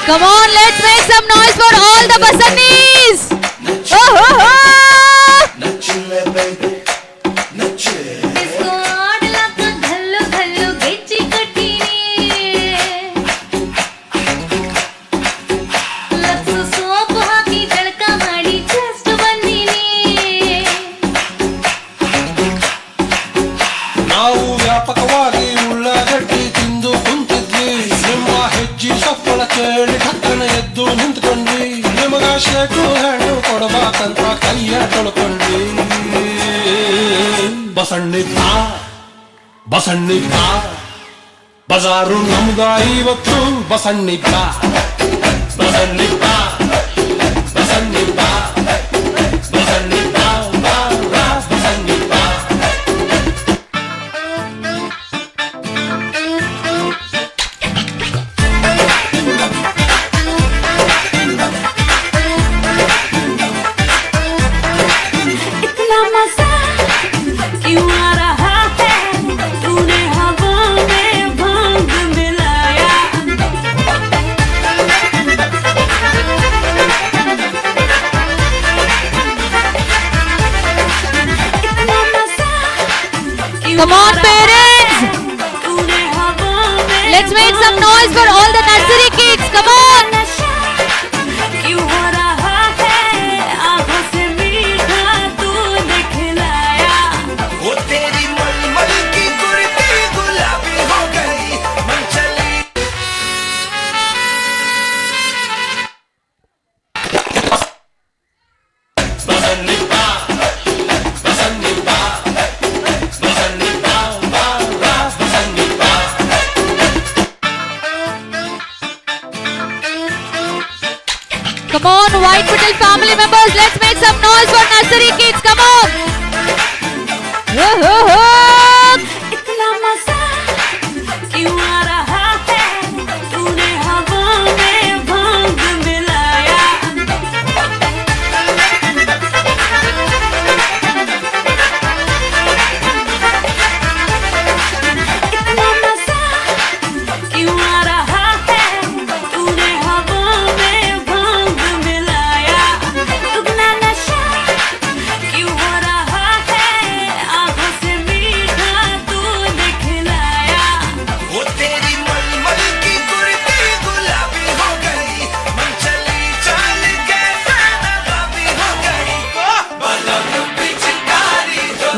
Come on, let's make some noise for all the Basannis. Oh, oh, oh. ನಾವು ವ್ಯಾಪಕವಾಗಿ ಉಳ್ಳಾಗಡ್ಡಿ ತಿಂದು ಕುಂತಿದ್ವಿ, ನಿಮ್ಮ ಹೆಜ್ಜೆ ಸಪ್ಪಳ ಕೇಳಿ ಠಕ್ಕನ ಎದ್ದು ನಿಂತ್ಕೊಂಡ್ವಿ, ನಿಮಗ ಶೇಕು ಹಣ್ಣು ಕೊಡಬೇಕಂತ ಕೈಯ ತೊಳ್ಕೊಂಡ್ವಿ. ಬಸಣ್ಣಿದ್ದ ಬಸಣ್ಣಿದ್ದ ಬಜಾರು ನಮ್ದ ಇವತ್ತು, ಬಸಣ್ಣಿದ್ದ ಬಸಣ್ಣಿದ್ದ ಬಸಣ್ಣಿದ್ದ ಬಸಣ್ಣಿದ್ದ ಬಸಣ್ಣಿದ್ದ. Come on, parents! Let's make some noise for all the nursery kids. Come on! Come on, White Patel family members, let's make some noise for nursery kids. Come on! Oh, oh, oh.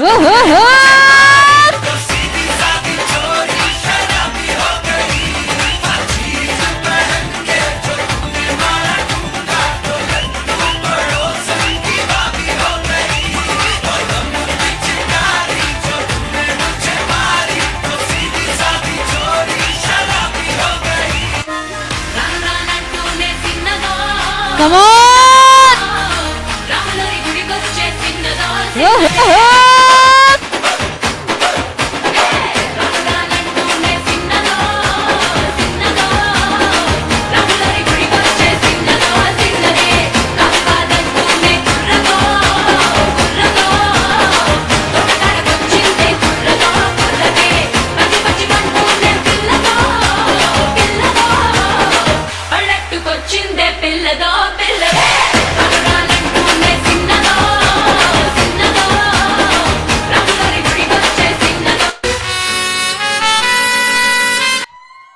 Oh, oh, oh. Come on! Oh, oh, oh.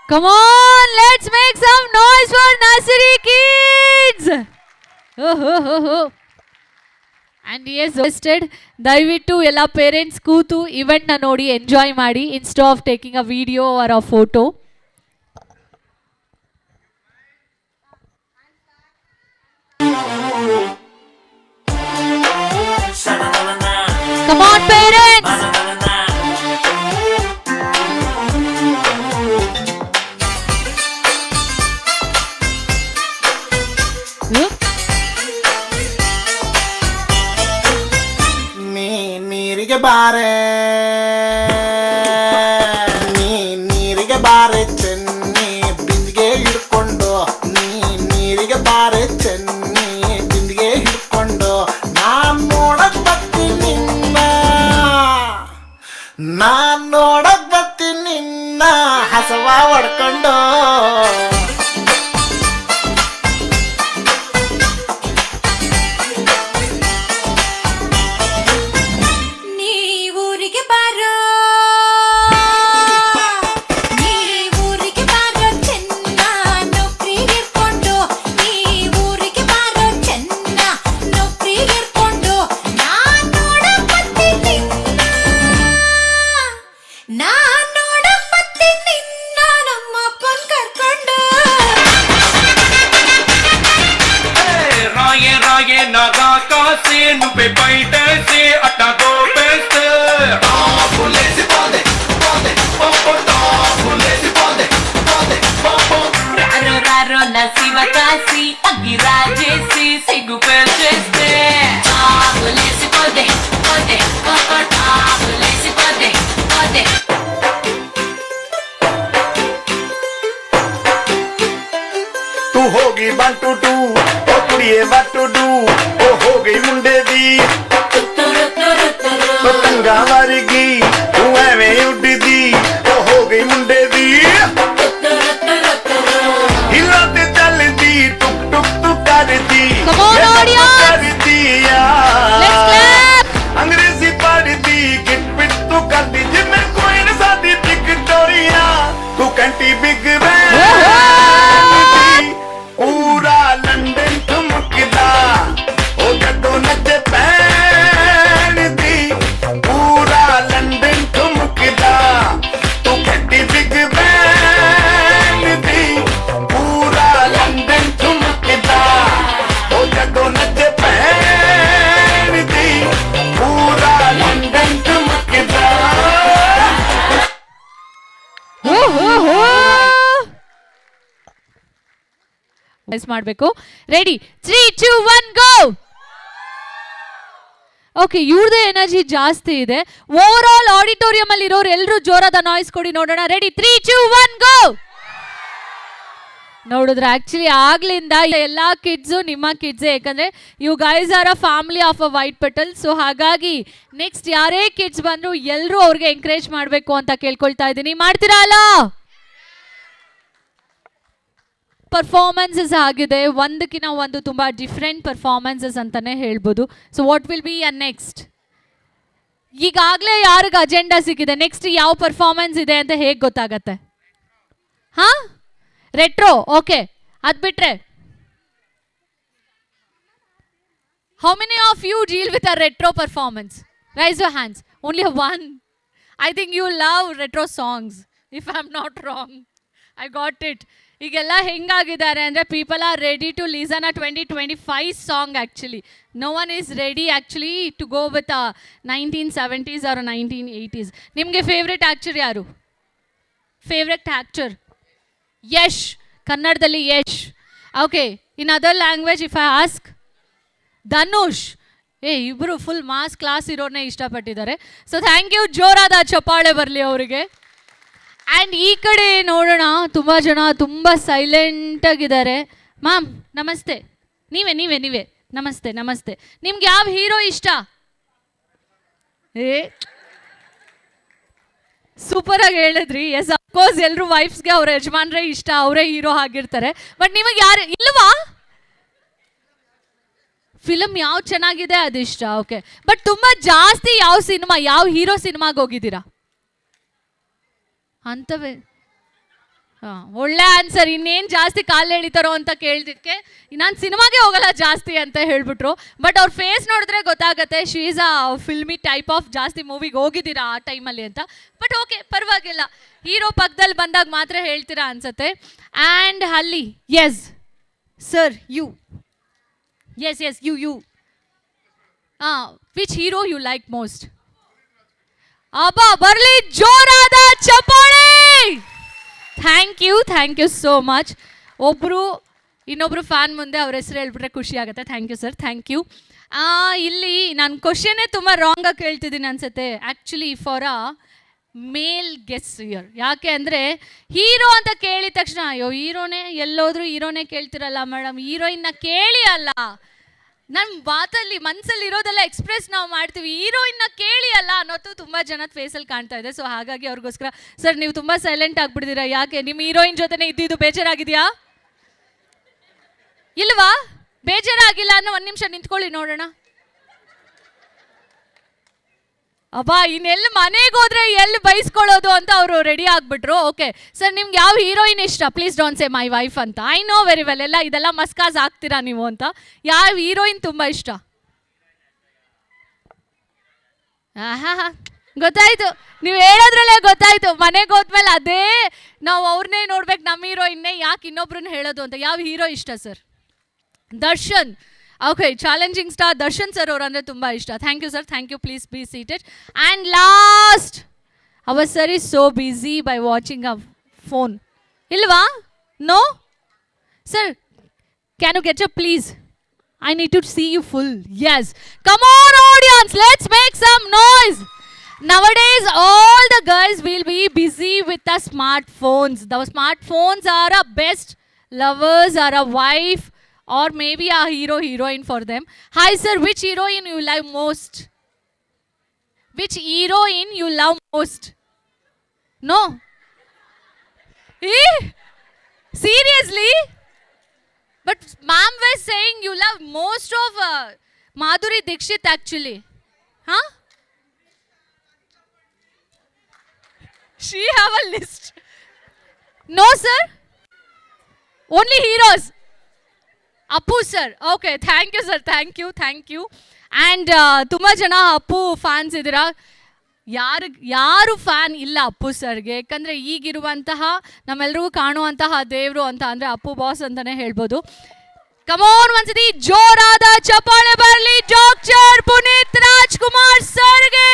Come on, let's make some noise for nursery kids. Oh, oh, oh, oh. And yes, ದಯವಿಟ್ಟು ಎಲ್ಲ parents ಕೂತು ಇವೆಂಟ್ನ ನೋಡಿ enjoy ಮಾಡಿ instead taking a video or a photo. Come on, parents. ನೀರಿಗೆ ಬಾರೆ ನೀರಿಗೆ ಬಾರೆ ಚೆನ್ನಿ ಬಿಂದಿಗೆ ಹಿಡ್ಕೊಂಡು ನೀರಿಗೆ ಬಾರೆ ಚೆನ್ನಿ ಬಿಂದಿಗೆ ಹಿಡ್ಕೊಂಡು ನಾನ್ ನೋಡಕ್ ಬರ್ತೀನಿ ನಿನ್ನ ಹಸವ ಹೊಡ್ಕೊಂಡು రాకాసి నువ్వే బయటేసి అట్ట గోపేస్తే టాపులేసి పోదే పోదే పోపో టాపులేసి పోదే పోదే పోపో రారో రారో నా శివ కాసి అగ్గి రాజేసి సిగ్గు పెంచేస్తే టాపులేసి పోదే పోదే పోపో టాపులేసి పోదే పోదే तू होगी 1 2 2 ओ कुड़िए 1 2 2 ओ हो गई मुंडे दी पतंगा वारगी तू एवें उड़दी ओ हो गई मुंडे दी हिला ते चलदी टुक टुक तू करदी Come on, audience! करदी Let's clap! अंग्रेजी पढ़दी किट पिट तू करदी जिम्मे कोई न सादी विक्टोरिया तू कंटी बिग बैन पूरा लंदन ठुमकदा ओ जदों नचे पैन दी पूरा लंदन ठुमकदा तू खट्टी बिग बैन दी पूरा लंदन ठुमकदा ओ जदों नचे पैन दी पूरा लंदन ठुमकदा ಮಾಡಬೇಕು. ರೆಡಿ 3 2 1 ಗೋ. ಓಕೆ, ಇವ್ರದೇ ಎನರ್ಜಿ ಜಾಸ್ತಿ ಇದೆ. ಓವರ್ ಆಲ್ ಆಡಿಟೋರಿಯಂ ಅಲ್ಲಿ ಇರೋರು ಎಲ್ಲರೂ ಜೋರಾದ ನಾಯ್ಸ್ ಕೊಡಿ ನೋಡೋಣ. Ready 3 2 1 go. ನೋಡಿದ್ರೆ ಆಕ್ಚುಲಿ ಆಗ್ಲಿಂದ ಎಲ್ಲಾ ಕಿಡ್ಸು ನಿಮ್ಮ ಕಿಡ್ಸೇ, ಯಾಕಂದ್ರೆ you guys are a family of a white petal. So ಹಾಗಾಗಿ ನೆಕ್ಸ್ಟ್ ಯಾರೇ ಕಿಡ್ಸ್ ಬಂದ್ರು ಎಲ್ಲರೂ ಅವ್ರಿಗೆ ಎಂಕರೇಜ್ ಮಾಡಬೇಕು ಅಂತ ಕೇಳ್ಕೊಳ್ತಾ ಇದ್ದೀನಿ. ಮಾಡ್ತೀರಾ ಅಲ್ಲ? ಪರ್ಫಾರ್ಮೆನ್ಸಸ್ ಆಗಿದೆ, ಒಂದಕ್ಕಿಂತ ಒಂದು ತುಂಬ ಡಿಫ್ರೆಂಟ್ ಪರ್ಫಾರ್ಮೆನ್ಸಸ್ ಅಂತಲೇ ಹೇಳ್ಬೋದು. So what will be next? ಈಗಾಗಲೇ ಯಾರಿಗೆ ಅಜೆಂಡಾ ಸಿಕ್ಕಿದೆ, ನೆಕ್ಸ್ಟ್ ಯಾವ ಪರ್ಫಾರ್ಮೆನ್ಸ್ ಇದೆ ಅಂತ ಹೇಗೆ ಗೊತ್ತಾಗತ್ತೆ? ಹಾಂ, ರೆಟ್ರೋ. ಓಕೆ, ಅದು ಬಿಟ್ರೆ how many of you deal with a retro performance? Raise your hands. Only one. I think you love retro songs, if I am not wrong. I got it. ಈಗೆಲ್ಲ ಹೆಂಗಾಗಿದ್ದಾರೆ ಅಂದರೆ people are ready to listen a 2025 song. Actually no one is ready actually to go with 1970s or 1980s. ನಿಮಗೆ favourite actor ಯಾರು? Favourite actor Yash. ಕನ್ನಡದಲ್ಲಿ Yash. Okay, in other language if I ask? Dhanush. ಇಬ್ಬರು full mass class ಇರೋರನ್ನೇ ಇಷ್ಟಪಟ್ಟಿದ್ದಾರೆ. So thank you, ಜೋರಾದ ಚಪ್ಪಾಳೆ ಬರಲಿ ಅವರಿಗೆ. ಆ್ಯಂಡ್ ಈ ಕಡೆ ನೋಡೋಣ, ತುಂಬ ಜನ ತುಂಬ ಸೈಲೆಂಟಾಗಿದ್ದಾರೆ. ಮ್ಯಾಮ್ ನಮಸ್ತೆ. ನೀವೇ ನಮಸ್ತೆ ನಮಸ್ತೆ. ನಿಮ್ಗೆ ಯಾವ ಹೀರೋ ಇಷ್ಟ? ಸೂಪರಾಗಿ ಹೇಳಿದ್ರಿ. ಎಸ್, ಅಫ್ಕೋರ್ಸ್ ಎಲ್ಲರೂ ವೈಫ್ಸ್ಗೆ ಅವ್ರ ಯಜಮಾನ್ರೇ ಇಷ್ಟ, ಅವರೇ ಹೀರೋ ಆಗಿರ್ತಾರೆ. ಬಟ್ ನಿಮಗೆ ಯಾರು ಇಲ್ವಾ? ಫಿಲಮ್ ಯಾವ ಚೆನ್ನಾಗಿದೆ ಅದಿಷ್ಟ. ಓಕೆ, ಬಟ್ ತುಂಬ ಜಾಸ್ತಿ ಯಾವ ಸಿನಿಮಾ, ಯಾವ ಹೀರೋ ಸಿನಿಮಾಗೆ ಹೋಗಿದ್ದೀರಾ? ಅಂಥವೇ. ಹಾಂ, ಒಳ್ಳೆ ಆನ್ಸರ್. ಇನ್ನೇನು ಜಾಸ್ತಿ ಕಾಲು ಎಳಿತಾರೋ ಅಂತ ಕೇಳಿದಕ್ಕೆ ನಾನು ಸಿನಿಮಾಗೆ ಹೋಗಲ್ಲ ಜಾಸ್ತಿ ಅಂತ ಹೇಳ್ಬಿಟ್ರು. ಬಟ್ ಅವ್ರ ಫೇಸ್ ನೋಡಿದ್ರೆ ಗೊತ್ತಾಗತ್ತೆ she is a filmy type of, ಜಾಸ್ತಿ ಮೂವಿಗೆ ಹೋಗಿದ್ದೀರಾ ಆ ಟೈಮಲ್ಲಿ ಅಂತ. ಬಟ್ ಓಕೆ, ಪರವಾಗಿಲ್ಲ. ಹೀರೋ ಪಕ್ಕದಲ್ಲಿ ಬಂದಾಗ ಮಾತ್ರ ಹೇಳ್ತೀರಾ ಅನ್ಸತ್ತೆ. ಆ್ಯಂಡ್ ಅಲ್ಲಿ yes sir, you yes you which hero you like most? ಅಬ್ಬಾ, ಬರಲಿ ಜೋರಾದ ಚಪ್ಪಾಳೆ. Thank you so much. ಇನ್ನೊಬ್ರು ಫ್ಯಾನ್ ಮುಂದೆ ಅವ್ರ ಹೆಸರು ಹೇಳ್ಬಿಟ್ರೆ ಖುಷಿ ಆಗುತ್ತೆ. Thank you sir, thank you. ಇಲ್ಲಿ ನಾನು ಕ್ವಶನ್ನೇ ತುಂಬ ರಾಂಗಾಗಿ ಕೇಳ್ತಿದ್ದೀನಿ ಅನ್ಸುತ್ತೆ actually for a male guest here. ಯಾಕೆ ಅಂದರೆ ಹೀರೋ ಅಂತ ಕೇಳಿದ ತಕ್ಷಣ ಅಯ್ಯೋ ಹೀರೋನೇ, ಎಲ್ಲೋದ್ರೂ ಹೀರೋನೇ ಕೇಳ್ತಿರಲ್ಲ ಮೇಡಮ್, ಹೀರೋಯಿನ್ನ ಕೇಳಿ ಅಲ್ಲ. ನನ್ನ ಮಾತಲ್ಲಿ ಮನಸ್ಸಲ್ಲಿ ಇರೋದೆಲ್ಲ ಎಕ್ಸ್ಪ್ರೆಸ್ ನಾವು ಮಾಡ್ತೀವಿ, ಹೀರೋಯಿನ್ನ ಕೇಳಿ ಅಲ್ಲ ಅನ್ನೋದು ತುಂಬ ಜನದ ಫೇಸಲ್ಲಿ ಕಾಣ್ತಾ ಇದೆ. ಸೊ ಹಾಗಾಗಿ ಅವ್ರಿಗೋಸ್ಕರ ಸರ್ ನೀವು ತುಂಬ ಸೈಲೆಂಟ್ ಆಗಿಬಿಡ್ತೀರಾ, ಯಾಕೆ ನಿಮ್ಮ ಹೀರೋಯಿನ್ ಜೊತೆನೇ ಇದ್ದಿದ್ದು ಬೇಜಾರಾಗಿದೆಯಾ? ಇಲ್ವಾ? ಬೇಜಾರಾಗಿಲ್ಲ ಅನ್ನೋ 1 ನಿಮಿಷ ನಿಂತ್ಕೊಳ್ಳಿ ನೋಡೋಣ. ಅಬ್ಬಾ, ಇನ್ನೆಲ್ಲಿ ಮನೆಗೆ ಹೋದ್ರೆ ಎಲ್ಲಿ ಬೈಸ್ಕೊಳ್ಳೋದು ಅಂತ ಅವರು ರೆಡಿ ಆಗಿಬಿಟ್ರು. ಓಕೆ ಸರ್, ನಿಮ್ಗೆ ಯಾವ ಹೀರೋಯಿನ್ ಇಷ್ಟ? Please don't say my wife ಅಂತ. ಐ ನೋ ವೆರಿ ವೆಲ್, ಇದೆಲ್ಲ ಮಸ್ಕಾಸ್ ಆಗ್ತೀರಾ ನೀವು ಅಂತ. ಯಾವ ಹೀರೋಯಿನ್ ತುಂಬ ಇಷ್ಟ? ಗೊತ್ತಾಯ್ತು, ನೀವು ಹೇಳೋದ್ರಲ್ಲೇ ಗೊತ್ತಾಯ್ತು. ಮನೆಗೆ ಹೋದ್ಮೇಲೆ ಅದೇ ನಾವು ಅವ್ರನ್ನೇ ನೋಡ್ಬೇಕು, ನಮ್ಮ ಹೀರೋಯಿನ್ನೇ ಯಾಕೆ ಇನ್ನೊಬ್ರನ್ನ ಹೇಳೋದು ಅಂತ. ಯಾವ ಹೀರೋ ಇಷ್ಟ sir? Darshan. Okay, challenging star Darshan sir ಅವರು ಅಂದರೆ ತುಂಬ ಇಷ್ಟ. Thank you sir, thank you. Please be seated. And last, our sir is so busy by watching a phone. ಇಲ್ವಾ? No sir, can you get up please? I need to see you full. Yes. Come on, audience. Let's make some noise. Nowadays, all the guys will be busy with the smartphones. The smartphones are a best lovers or a wife or maybe a hero, heroine for them. Hi, sir. Which heroine you love most? Which heroine you love most? No. Eh? Seriously? But ma'am was saying you love most of Madhuri Dixit actually. Huh? She have a list. No sir? Only heroes. Appu sir. Okay, thank you sir. Thank you. And ತುಂಬ ಜನ Appu fans ಇದ್ದೀರಾ. ಯಾರು fan ಇಲ್ಲ ಅಪ್ಪು ಸರ್ಗೆ? ಯಾಕಂದರೆ ಈಗಿರುವಂತಹ ನಮ್ಮೆಲ್ಲರಿಗೂ ಕಾಣುವಂತಹ ದೇವರು ಅಂತ ಅಂದರೆ ಅಪ್ಪು ಬಾಸ್ ಅಂತಲೇ ಹೇಳ್ಬೋದು. ಕಮೋನ್, ಒಂದ್ಸತಿ ಜೋರಾದ ಚಪ್ಪಾಳೆ ಬರಲಿ ಡಾಕ್ಟರ್ ಪುನೀತ್ ರಾಜ್ಕುಮಾರ್ ಸರ್ಗೆ.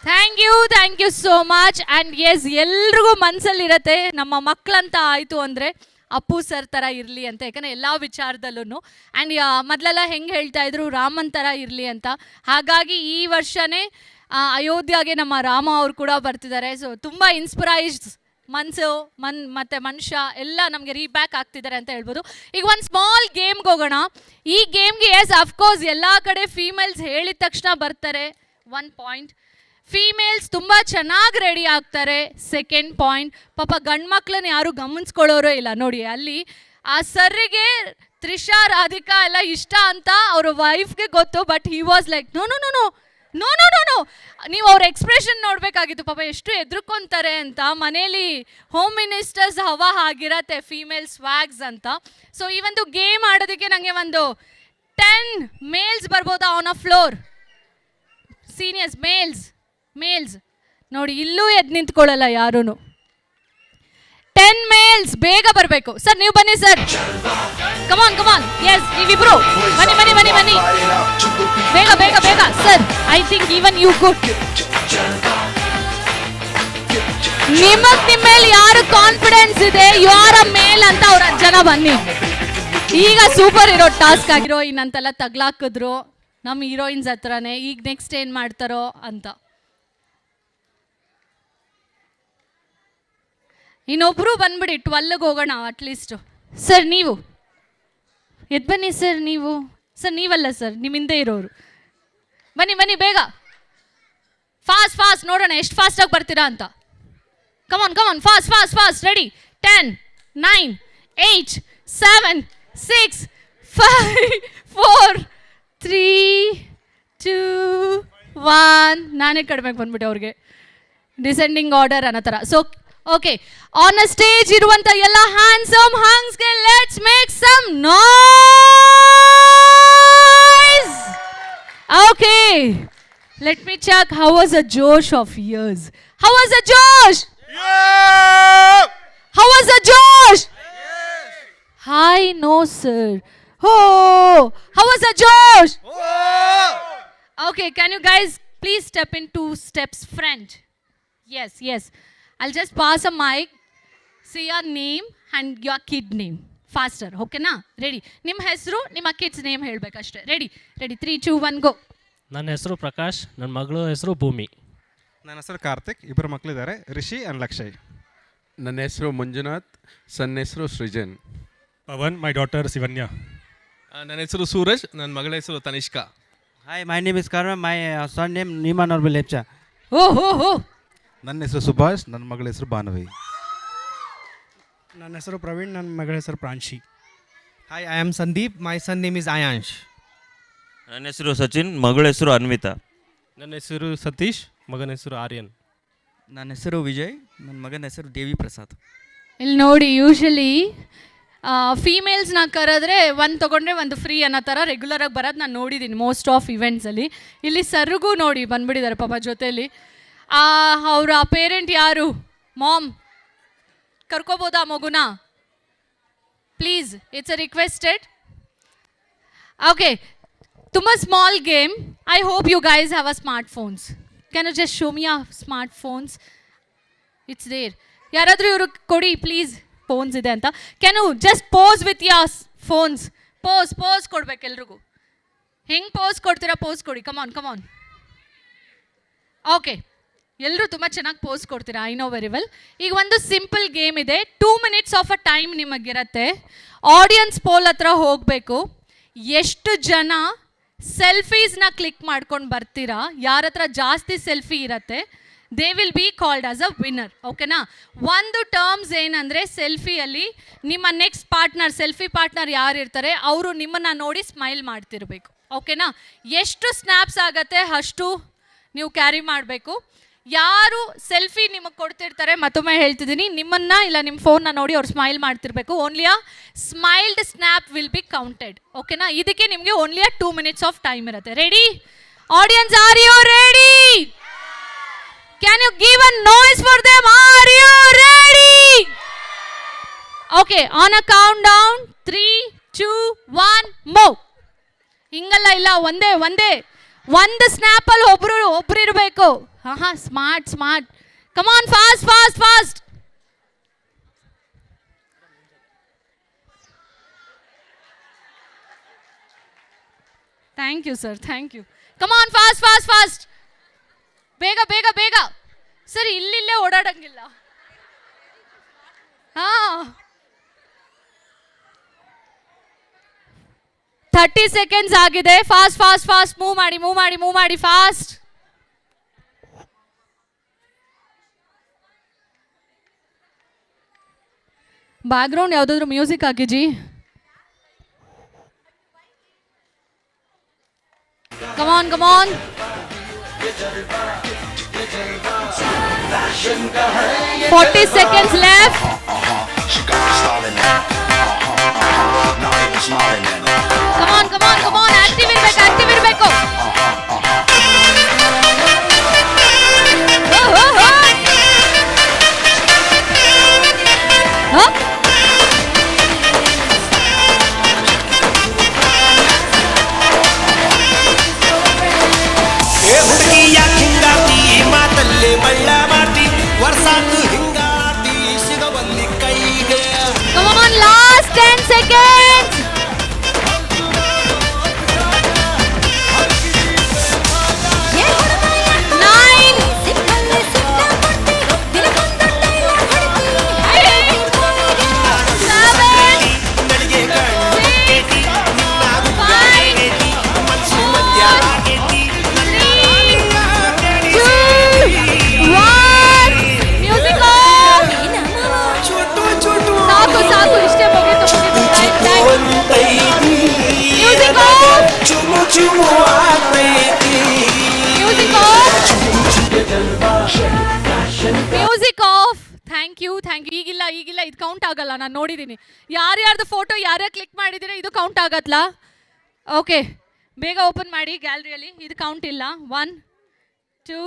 Thank you so much. And yes, ಎಲ್ರಿಗೂ ಮನಸ್ಸಲ್ಲಿರತ್ತೆ ನಮ್ಮ ಮಕ್ಕಳಂತ ಆಯಿತು ಅಂದರೆ ಅಪ್ಪು ಸರ್ ಥರ ಇರಲಿ ಅಂತ. ಯಾಕಂದರೆ ಎಲ್ಲ ವಿಚಾರದಲ್ಲೂ. ಆ್ಯಂಡ್ ಮೊದಲೆಲ್ಲ ಹೆಂಗೆ ಹೇಳ್ತಾ ಇದ್ರು, ರಾಮನ್ ಥರ ಇರಲಿ ಅಂತ. ಹಾಗಾಗಿ ಈ ವರ್ಷನೇ ಅಯೋಧ್ಯೆಗೆ ನಮ್ಮ ರಾಮ ಅವರು ಕೂಡ ಬರ್ತಿದ್ದಾರೆ. ಸೊ ತುಂಬ ಇನ್ಸ್ಪಿರೈಸ್ ಮನಸ್ಸು ಮತ್ತು ಮನುಷ್ಯ ಎಲ್ಲ ನಮಗೆ ರೀಬ್ಯಾಕ್ ಆಗ್ತಿದ್ದಾರೆ ಅಂತ ಹೇಳ್ಬೋದು. ಈಗ ಒಂದು ಸ್ಮಾಲ್ ಗೇಮ್ಗೆ ಹೋಗೋಣ. ಈ ಗೇಮ್ಗೆ ಎಸ್ ಅಫ್ಕೋರ್ಸ್ ಎಲ್ಲ ಕಡೆ ಫೀಮೇಲ್ಸ್ ಹೇಳಿದ ತಕ್ಷಣ ಬರ್ತಾರೆ, 1 ಪಾಯಿಂಟ್. ಫೀಮೇಲ್ಸ್ ತುಂಬ ಚೆನ್ನಾಗಿ ರೆಡಿ ಆಗ್ತಾರೆ, 2nd ಪಾಯಿಂಟ್. ಪಾಪ ಗಂಡು ಮಕ್ಳನ್ನ ಯಾರು ಗಮನಿಸ್ಕೊಳ್ಳೋರೋ ಇಲ್ಲ ನೋಡಿ. ಅಲ್ಲಿ ಆ ಸರ್ರಿಗೆ ತ್ರಿಷಾ ರಾಧಿಕಾ ಎಲ್ಲ ಇಷ್ಟ ಅಂತ ಅವ್ರ ವೈಫ್ಗೆ ಗೊತ್ತು. But he was like no no no no no no no no. ನೀವು ಅವ್ರ ಎಕ್ಸ್ಪ್ರೆಷನ್ ನೋಡಬೇಕಾಗಿತ್ತು, ಪಾಪ ಎಷ್ಟು ಎದ್ರುಕೊಂತಾರೆ ಅಂತ. ಮನೇಲಿ ಹೋಮ್ ಮಿನಿಸ್ಟರ್ಸ್ ಹವಾ ಆಗಿರತ್ತೆ ಫೀಮೇಲ್ ಸ್ವ್ಯಾಗ್ಸ್ ಅಂತ. ಸೊ ಈ ಒಂದು ಗೇಮ್ ಆಡೋದಕ್ಕೆ ನನಗೆ ಒಂದು 10 ಮೇಲ್ಸ್ ಬರ್ಬೋದಾ on a floor? Seniors, males ನೋಡಿ, ಇಲ್ಲೂ ಎದ್ದು ನಿಂತ್ಕೊಳ್ಳಲ್ಲ ಯಾರೂ. 10 ಮೇಲ್ಸ್ ಬೇಗ ಬರಬೇಕು. ಸರ್ ನೀವು ಬನ್ನಿ ಸರ್, ಕಮಾನ್. ಎಸ್, ನೀವಿಬ್ರು ಬನ್ನಿ ಬೇಗ sir. I think even you good. ನಿಮ್ಮ ಮೇಲೆ ಯಾರು ಕಾನ್ಫಿಡೆನ್ಸ್ ಇದೆ, ಯು ಆರ್ ಅ ಮೇಲ್ ಅಂತ ಅವ್ರ ಜನ ಬನ್ನಿ. ಈಗ ಸೂಪರ್ ಹೀರೋ ಟಾಸ್ಕ್ ಹೀರೋಯಿನ್ ಅಂತೆಲ್ಲ ತಗ್ಲಾಕಿದ್ರು ನಮ್ಮ ಹೀರೋಯಿನ್ಸ್ ಹತ್ರನೇ. ಈಗ ನೆಕ್ಸ್ಟ್ ಏನು ಮಾಡ್ತಾರೋ ಅಂತ. ಇನ್ನೊಬ್ರು ಬಂದ್ಬಿಡಿ, 12ಗೆ ಹೋಗೋಣ ಅಟ್ಲೀಸ್ಟು. ಸರ್ ನೀವು ಎದ್ದು ಬನ್ನಿ ಸರ್. ಸರ್ ನೀವಲ್ಲ ಸರ್, ನಿಮ್ಮ ಹಿಂದೆ ಇರೋರು. ಬನ್ನಿ ಬೇಗ, ಫಾಸ್ಟ್ ನೋಡೋಣ ಎಷ್ಟು ಫಾಸ್ಟಾಗಿ ಬರ್ತೀರಾ ಅಂತ. ಕಮಾನ್ ಫಾಸ್ಟ್. ರೆಡಿ? 10, 9, 8, 7, 6, 5, 4, 3, 2, 1. ನಾನೇ ಕಡಿಮೆಗೆ ಬಂದ್ಬಿಟ್ಟೆ ಅವ್ರಿಗೆ, ಡಿಸೆಂಡಿಂಗ್ ಆರ್ಡರ್ ಅನ್ನೋ ಥರ. So okay, on a stage ಇರುವಂತ ಎಲ್ಲ ಹ್ಯಾಂಡ್ಸಮ್ ಹಂಗ್ಸ್ಗೆ let's make some noise. Okay, let me check how was a josh of years. How was a josh? How was a josh? Hi, no sir. How was the Josh? Okay, can you guys please step in 2 steps front? Yes. I'll just pass a mic. Say your name and your kid name. Faster, okay na? Ready? ನಿಮ್ಮ ಹೆಸರು, ನಿಮ್ಮ kids name ಹೇಳಬೇಕಷ್ಟೇ. Ready? 3, 2, 1 ಗೋ. ನನ್ನ ಹೆಸರು ಪ್ರಕಾಶ್, ನನ್ನ ಮಗಳು ಹೆಸರು ಭೂಮಿ. ನನ್ನ ಹೆಸರು ಕಾರ್ತಿಕ್, ಇಬ್ಬರು ಮಕ್ಕಳಿದ್ದಾರೆ, ರಿಷಿ ಆ್ಯಂಡ್ ಲಕ್ಷಯ್. ನನ್ನ ಹೆಸರು ಮಂಜುನಾಥ್, ಸಣ್ಣ ಹೆಸರು ಸೃಜನ್. Pavan, my daughter Shivanya. ನನ್ನ ಹೆಸರು ಸೂರಜ್, ನನ್ನ ಮಗಳ ಹೆಸರು Tanishka. Hi, my name is Karan, my son name ನೀಮಾ ನಾರ್ಬಲ್ Lepcha. ಓಹೋ. ನನ್ನ ಹೆಸರು ಸುಭಾಷ್, ನನ್ನ ಮಗಳ ಹೆಸರು ಭಾನವಿ. ನನ್ನ ಹೆಸರು ಪ್ರವೀಣ್, ನನ್ನ ಮಗಳ ಹೆಸರು Pranshi. Hi, I am Sandeep, my son name is Aayansh. ನನ್ನ ಹೆಸರು ಸಚಿನ್, ಮಗಳ ಹೆಸರು ಅನ್ವಿತಾ. ನನ್ನ ಹೆಸರು ಸತೀಶ್, ಮಗನ ಹೆಸರು ಆರ್ಯನ್. ನನ್ನ ಹೆಸರು ವಿಜಯ್, ನನ್ನ ಮಗನ ಹೆಸರು ದೇವಿ ಪ್ರಸಾದ್. ಇಲ್ಲಿ ನೋಡಿ, ಯೂಶಲಿ ಫೀಮೇಲ್ಸ್ನ ಕರೆದ್ರೆ 1 ತೊಗೊಂಡ್ರೆ 1 ಫ್ರೀ ಅನ್ನೋ ಥರ ರೆಗ್ಯುಲರಾಗಿ ಬರೋದು ನಾನು ನೋಡಿದ್ದೀನಿ ಮೋಸ್ಟ್ ಆಫ್ ಇವೆಂಟ್ಸಲ್ಲಿ. ಇಲ್ಲಿ ಸರ್ಗೂ ನೋಡಿ ಬಂದುಬಿಟ್ಟಿದ್ದಾರೆ ಪಾಪ ಜೊತೆಯಲ್ಲಿ. ಅವರ ಪೇರೆಂಟ್ ಯಾರು? ಮಾಮ್, ಕರ್ಕೋಬೋದಾ ಮಗುನ? Please, it's a requested. Okay, ತುಂಬ small game. I hope you guys have a smartphones. Can you just show me a smartphones? It's there. ಯಾರಾದರೂ ಇವರು ಕೊಡಿ ಪ್ಲೀಸ್, ಫೋನ್ಸ್ ಇದೆ ಅಂತ. Can you just pose with your phones? Pose ಕೊಡ್ಬೇಕು ಎಲ್ರಿಗೂ. ಹೆಂಗೆ pose ಕೊಡ್ತೀರಾ? Pose ಕೊಡಿ. ಕಮಾನ್. ಓಕೆ, ಎಲ್ಲರೂ ತುಂಬ ಚೆನ್ನಾಗಿ ಪೋಸ್ ಕೊಡ್ತೀರಾ, ಐ ನೋ ವೆರಿ ವೆಲ್. ಈಗ ಒಂದು ಸಿಂಪಲ್ ಗೇಮ್ ಇದೆ. 2 minutes ಆಫ್ ಅ ಟೈಮ್ ನಿಮಗಿರತ್ತೆ. ಆಡಿಯನ್ಸ್ ಪೋಲ್ ಹತ್ರ ಹೋಗಬೇಕು. ಎಷ್ಟು ಜನ ಸೆಲ್ಫೀಸ್ನ ಕ್ಲಿಕ್ ಮಾಡ್ಕೊಂಡು ಬರ್ತೀರಾ, ಯಾರ ಹತ್ರ ಜಾಸ್ತಿ ಸೆಲ್ಫಿ ಇರತ್ತೆ, they will be called as a winner. ಓಕೆನಾ? ಒಂದು ಟರ್ಮ್ಸ್ ಏನಂದರೆ, ಸೆಲ್ಫಿಯಲ್ಲಿ ನಿಮ್ಮ ನೆಕ್ಸ್ಟ್ ಪಾರ್ಟ್ನರ್, ಸೆಲ್ಫಿ ಪಾರ್ಟ್ನರ್ ಯಾರು ಇರ್ತಾರೆ ಅವರು ನಿಮ್ಮನ್ನು ನೋಡಿ ಸ್ಮೈಲ್ ಮಾಡ್ತಿರ್ಬೇಕು. ಓಕೆನಾ? ಎಷ್ಟು ಸ್ನ್ಯಾಪ್ಸ್ ಆಗತ್ತೆ ಅಷ್ಟು ನೀವು ಕ್ಯಾರಿ ಮಾಡಬೇಕು. ಯಾರು ಸೆಲ್ಫಿ ನಿಮಗೆ ಕೊಡ್ತಿರ್ತಾರೆ, ಮತ್ತೊಮ್ಮೆ ಹೇಳ್ತಿದ್ದೀನಿ, ನಿಮ್ಮನ್ನು ಇಲ್ಲ ನಿಮ್ಮ ಫೋನ್ನ ನೋಡಿ ಅವ್ರು ಸ್ಮೈಲ್ ಮಾಡ್ತಿರ್ಬೇಕು. Only a smiled snap will be counted. ಓಕೆನಾ? ಇದಕ್ಕೆ ನಿಮಗೆ only a 2 minutes of time ಇರುತ್ತೆ. Ready audience? Are you ready? Can you give a noise for them? Are you ready? Okay, on a countdown 3, 2, 1, move. ಹಿಂಗಲ್ಲ, ಇಲ್ಲ, ಒಂದೇ ಒಂದು snap ಅಲ್ಲಿ ಒಬ್ರು ಇರಬೇಕು. Smart. Come on, fast. Thank you sir, thank you. Come on, fast. ಬೇಗ. Sir, ಇಲ್ಲೇ ಓಡಾಡಂಗಿಲ್ಲ. 30 seconds ಆಗಿದೆ. ಫಾಸ್ಟ್. ಮೂವ್ ಮಾಡಿ ಫಾಸ್ಟ್. ಬ್ಯಾಕ್ಗ್ರೌಂಡ್ ಯಾವುದಾದ್ರೂ ಮ್ಯೂಸಿಕ್ ಹಾಕಿ ಜಿ. Come on. 40 seconds left. Come on. Active ಇರಬೇಕು. Come on, last 10 seconds. 9, ಸಾಕು, ಇಷ್ಟೇ ಮುಗಿತು. Music off. Thank you. ಈಗಿಲ್ಲ, ಇದು ಕೌಂಟ್ ಆಗಲ್ಲ. ನಾನು ನೋಡಿದ್ದೀನಿ ಯಾರ್ಯಾರ್ದು ಫೋಟೋ ಯಾರ್ಯಾರು ಕ್ಲಿಕ್ ಮಾಡಿದ್ದೀರಾ, ಇದು ಕೌಂಟ್ ಆಗತ್ಲಾ? ಓಕೆ, ಬೇಗ ಓಪನ್ ಮಾಡಿ ಗ್ಯಾಲರಿಯಲ್ಲಿ. ಇದು ಕೌಂಟ್ ಇಲ್ಲ. 1, 2,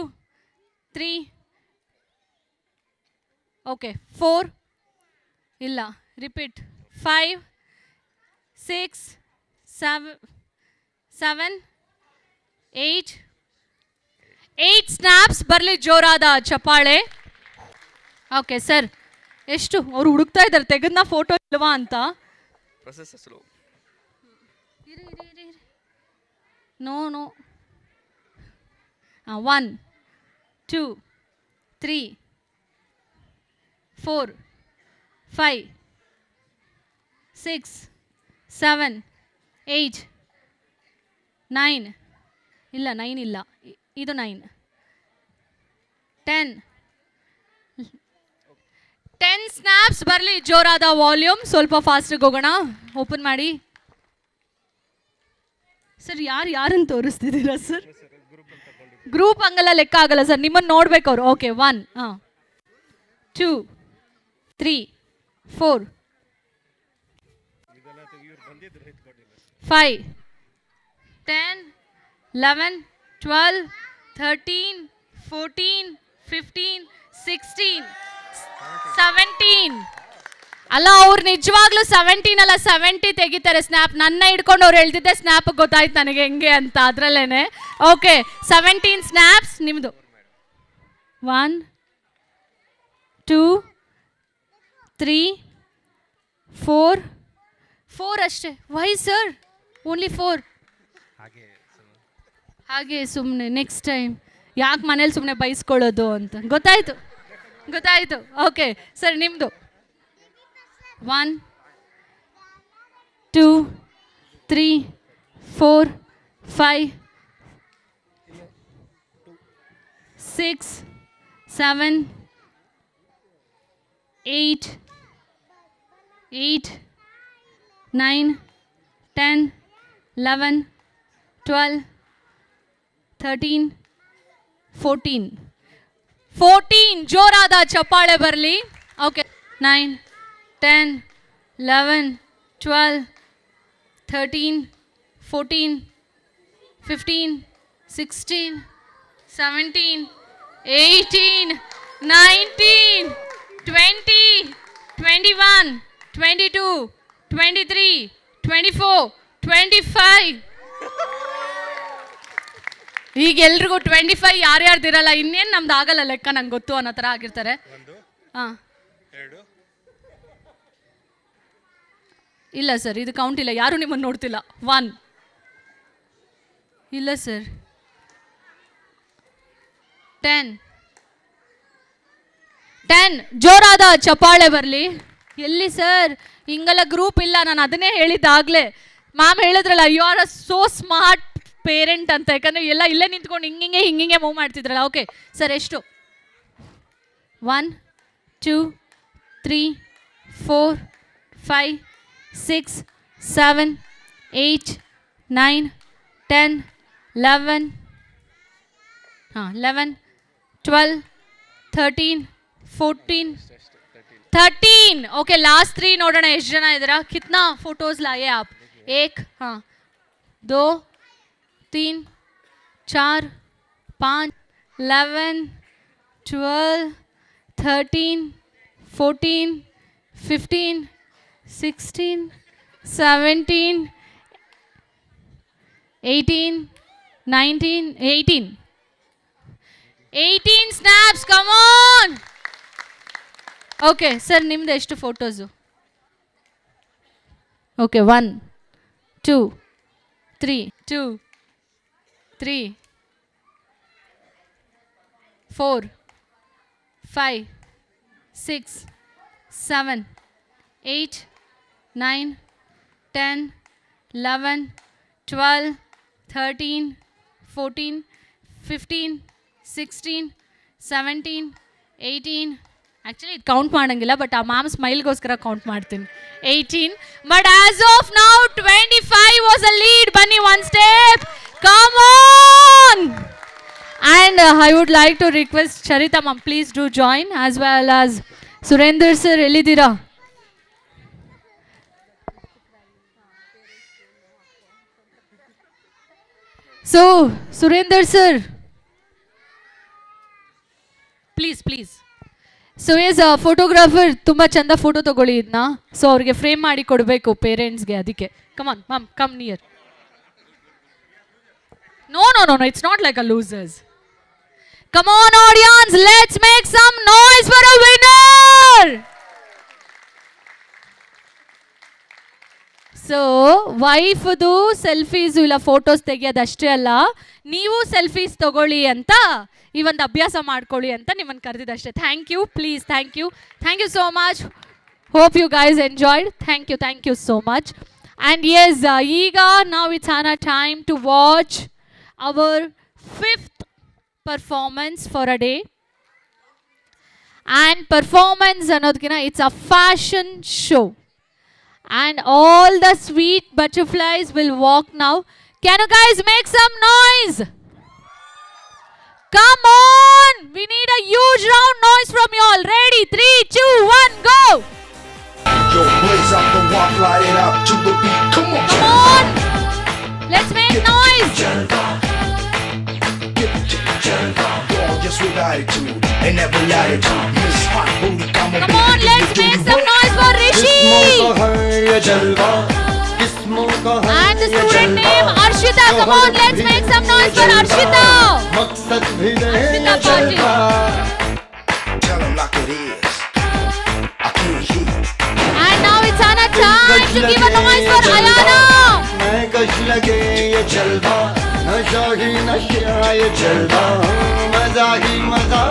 3, ಓಕೆ, 4 ಇಲ್ಲ. ರಿಪೀಟ್. 5, 6, 7, 8 ಸ್ನ್ಯಾಪ್ಸ್. ಬರಲಿ ಜೋರಾದ ಚಪ್ಪಾಳೆ. ಓಕೆ ಸರ್, ಎಷ್ಟು ಅವ್ರು ಹುಡುಕ್ತಾ ಇದ್ದಾರೆ ತೆಗೆದ್ನ ಫೋಟೋ ಇಲ್ವಾ ಅಂತ. ನೋ. 1, 2, 3, 4, 5, 6, 7, 8, 9 ಇಲ್ಲ. 9 ಇಲ್ಲ, ಇದು 9. 10 ಸ್ನ್ಯಾಪ್ಸ್. ಬರಲಿ ಜೋರಾದ ವಾಲ್ಯೂಮ್. ಸ್ವಲ್ಪ ಫಾಸ್ಟಿಗೆ ಹೋಗೋಣ. ಓಪನ್ ಮಾಡಿ ಸರ್. ಯಾರನ್ನು ತೋರಿಸ್ತಿದ್ದೀರಾ ಸರ್? ಗ್ರೂಪ್ ಹಂಗಲ್ಲ, ಲೆಕ್ಕ ಆಗಲ್ಲ ಸರ್, ನಿಮ್ಮನ್ನು ನೋಡ್ಬೇಕು ಅವರು. ಓಕೆ, 1, 2, 3, 4, 5, 10, 11, 12, 13, 14, 15, 16, 17, ಅಲ್ಲ ಅವ್ರು ನಿಜವಾಗ್ಲೂ 17 ಅಲ್ಲ 70 ತೆಗಿತಾರೆ ಸ್ನ್ಯಾಪ್. ನನ್ನ ಹಿಡ್ಕೊಂಡು ಅವ್ರು ಹೇಳ್ತಿದ್ದೆ ಸ್ನ್ಯಾಪ್ ಗೊತ್ತಾಯ್ತು ನನಗೆ ಹೆಂಗೆ ಅಂತ ಅದರಲ್ಲೇನೆ. ಓಕೆ 17 ಸ್ನ್ಯಾಪ್ಸ್ ನಿಮ್ಮದು. 1 2 3 4 ಅಷ್ಟೇ. Y sir only 4? ಹಾಗೆ ಸುಮ್ಮನೆ ನೆಕ್ಸ್ಟ್ ಟೈಮ್ ಯಾಕೆ ಮನೇಲಿ ಸುಮ್ಮನೆ ಬೈಸ್ಕೊಳ್ಳೋದು ಅಂತ. ಗೊತ್ತಾಯ್ತು. ಓಕೆ ಸರ್ ನಿಮ್ಮದು. 1 2 3 4 5 6 7 8 9 10 11 12 13 14 ಜೋರಾದ ಚಪ್ಪಾಳೆ ಬರಲಿ. ಓಕೆ 9 10 11 12 13 14 15 16 17 18 19 20 21 22 23 24 25. ಈಗ ಎಲ್ರಿಗೂ 25 ಯಾರ್ಯಾರ್ದಿರಲ್ಲ, ಇನ್ನೇನು ನಮ್ದು ಆಗಲ್ಲ ಲೆಕ್ಕ, ನಂಗೆ ಗೊತ್ತು ಅನ್ನೋ ಥರ ಆಗಿರ್ತಾರೆ. ಹಾಂ ಇಲ್ಲ ಸರ್ ಇದು ಕೌಂಟ್ ಇಲ್ಲ, ಯಾರು ನಿಮ್ಮನ್ನು ನೋಡ್ತಿಲ್ಲ. 1 ಇಲ್ಲ ಸರ್. 10 ಜೋರಾದ ಚಪ್ಪಾಳೆ ಬರಲಿ. ಎಲ್ಲಿ ಸರ್ ಹಿಂಗೆಲ್ಲ ಗ್ರೂಪ್ ಇಲ್ಲ, ನಾನು ಅದನ್ನೇ ಹೇಳಿದ್ದಾಗಲೇ. ಮ್ಯಾಮ್ ಹೇಳಿದ್ರಲ್ಲ you are a so smart parent ಅಂತ, ಯಾಕಂದರೆ ಎಲ್ಲ ಇಲ್ಲೇ ನಿಂತ್ಕೊಂಡು ಹಿಂಗೆ ಮೂವ್ ಮಾಡ್ತಿದ್ರಲ್ಲ. ಓಕೆ ಸರ್ ಎಷ್ಟು? 1 2 3 4 5 6 7 8 9 10 11 11 12 13 14 13. ओके लास्ट 3 ನೋಡೋಣ ಎಷ್ಟು ಜನ ಇದ್ದೀರಾ. कितना फोटोज लाए आप? 1 हाँ 2 3 4 5 11 12 13 14 15 16 17 18 19 18 snaps. Come on. Okay sir ನಿಮ್ದು ಎಷ್ಟು ಫೋಟೋಸು? ಓಕೆ 1 2 3 4 5 6 7 8 9 10 11 12 13 14 15 16 17 18. ಆ್ಯಕ್ಚುಲಿ ಇದು ಕೌಂಟ್ ಮಾಡೋಂಗಿಲ್ಲ, ಬಟ್ ಆ ಮ್ಯಾಮ್ ಸ್ಮೈಲ್ಗೋಸ್ಕರ ಕೌಂಟ್ ಮಾಡ್ತೀನಿ. 18. But as of now 25 was a lead. ಬನ್ನಿ one step, come on. And I would like to request Charitha ma'am please do join as well as Surender sir. ಎಲ್ಲಿದ್ದೀರಾ? So Surender sir please. So as photographer ತುಂಬ ಚಂದ photo ತೊಗೊಳ್ಳಿ ಇದನ್ನ. So ಅವ್ರಿಗೆ frame ಮಾಡಿ ಕೊಡಬೇಕು ಪೇರೆಂಟ್ಸ್ಗೆ, ಅದಕ್ಕೆ. Come on ma'am come near. No it's not like a losers. Come on audience, let's make some noise for a winner. So ವೈಫ್ದು ಸೆಲ್ಫೀಸು ಇಲ್ಲ ಫೋಟೋಸ್ ತೆಗಿಯೋದಷ್ಟೇ ಅಲ್ಲ, ನೀವು ಸೆಲ್ಫೀಸ್ ತಗೊಳ್ಳಿ ಅಂತ ಈ ಒಂದು ಅಭ್ಯಾಸ ಮಾಡ್ಕೊಳ್ಳಿ ಅಂತ ನಿಮ್ಮನ್ನು ಕರೆದಿದ್ದಷ್ಟೇ. Thank you please. Thank you so much. Hope you guys enjoyed. Thank you so much. And as ಈಗ ನಾವು it's on a time to watch our 5th performance for a day. And performance ಅನ್ನೋದಕ್ಕಿಂತ it's a fashion show. And all the sweet butterflies will walk now. Can you guys make some noise? Come on! We need a huge round noise from you all. Ready? 3, 2, 1, go! Yo, blaze up the walk, light it up to the beat. Come on! Come on! Let's make noise! Just with attitude and never latitude. Miss Hot Booty, come on, let's make some noise for Rishi. ये जलवा किस्मों का है And the ये student जलवा। name Arshita. Come on, let's make some noise for Arshita. मकसद भी है Arshita ये Patil. जलवा। Tell 'em like it is. I can't hear. And now it's Anna time to give a noise for Ayana. मैं कश लगे ये जलवा नशा ही नशा ये जलवा मजा ही मजा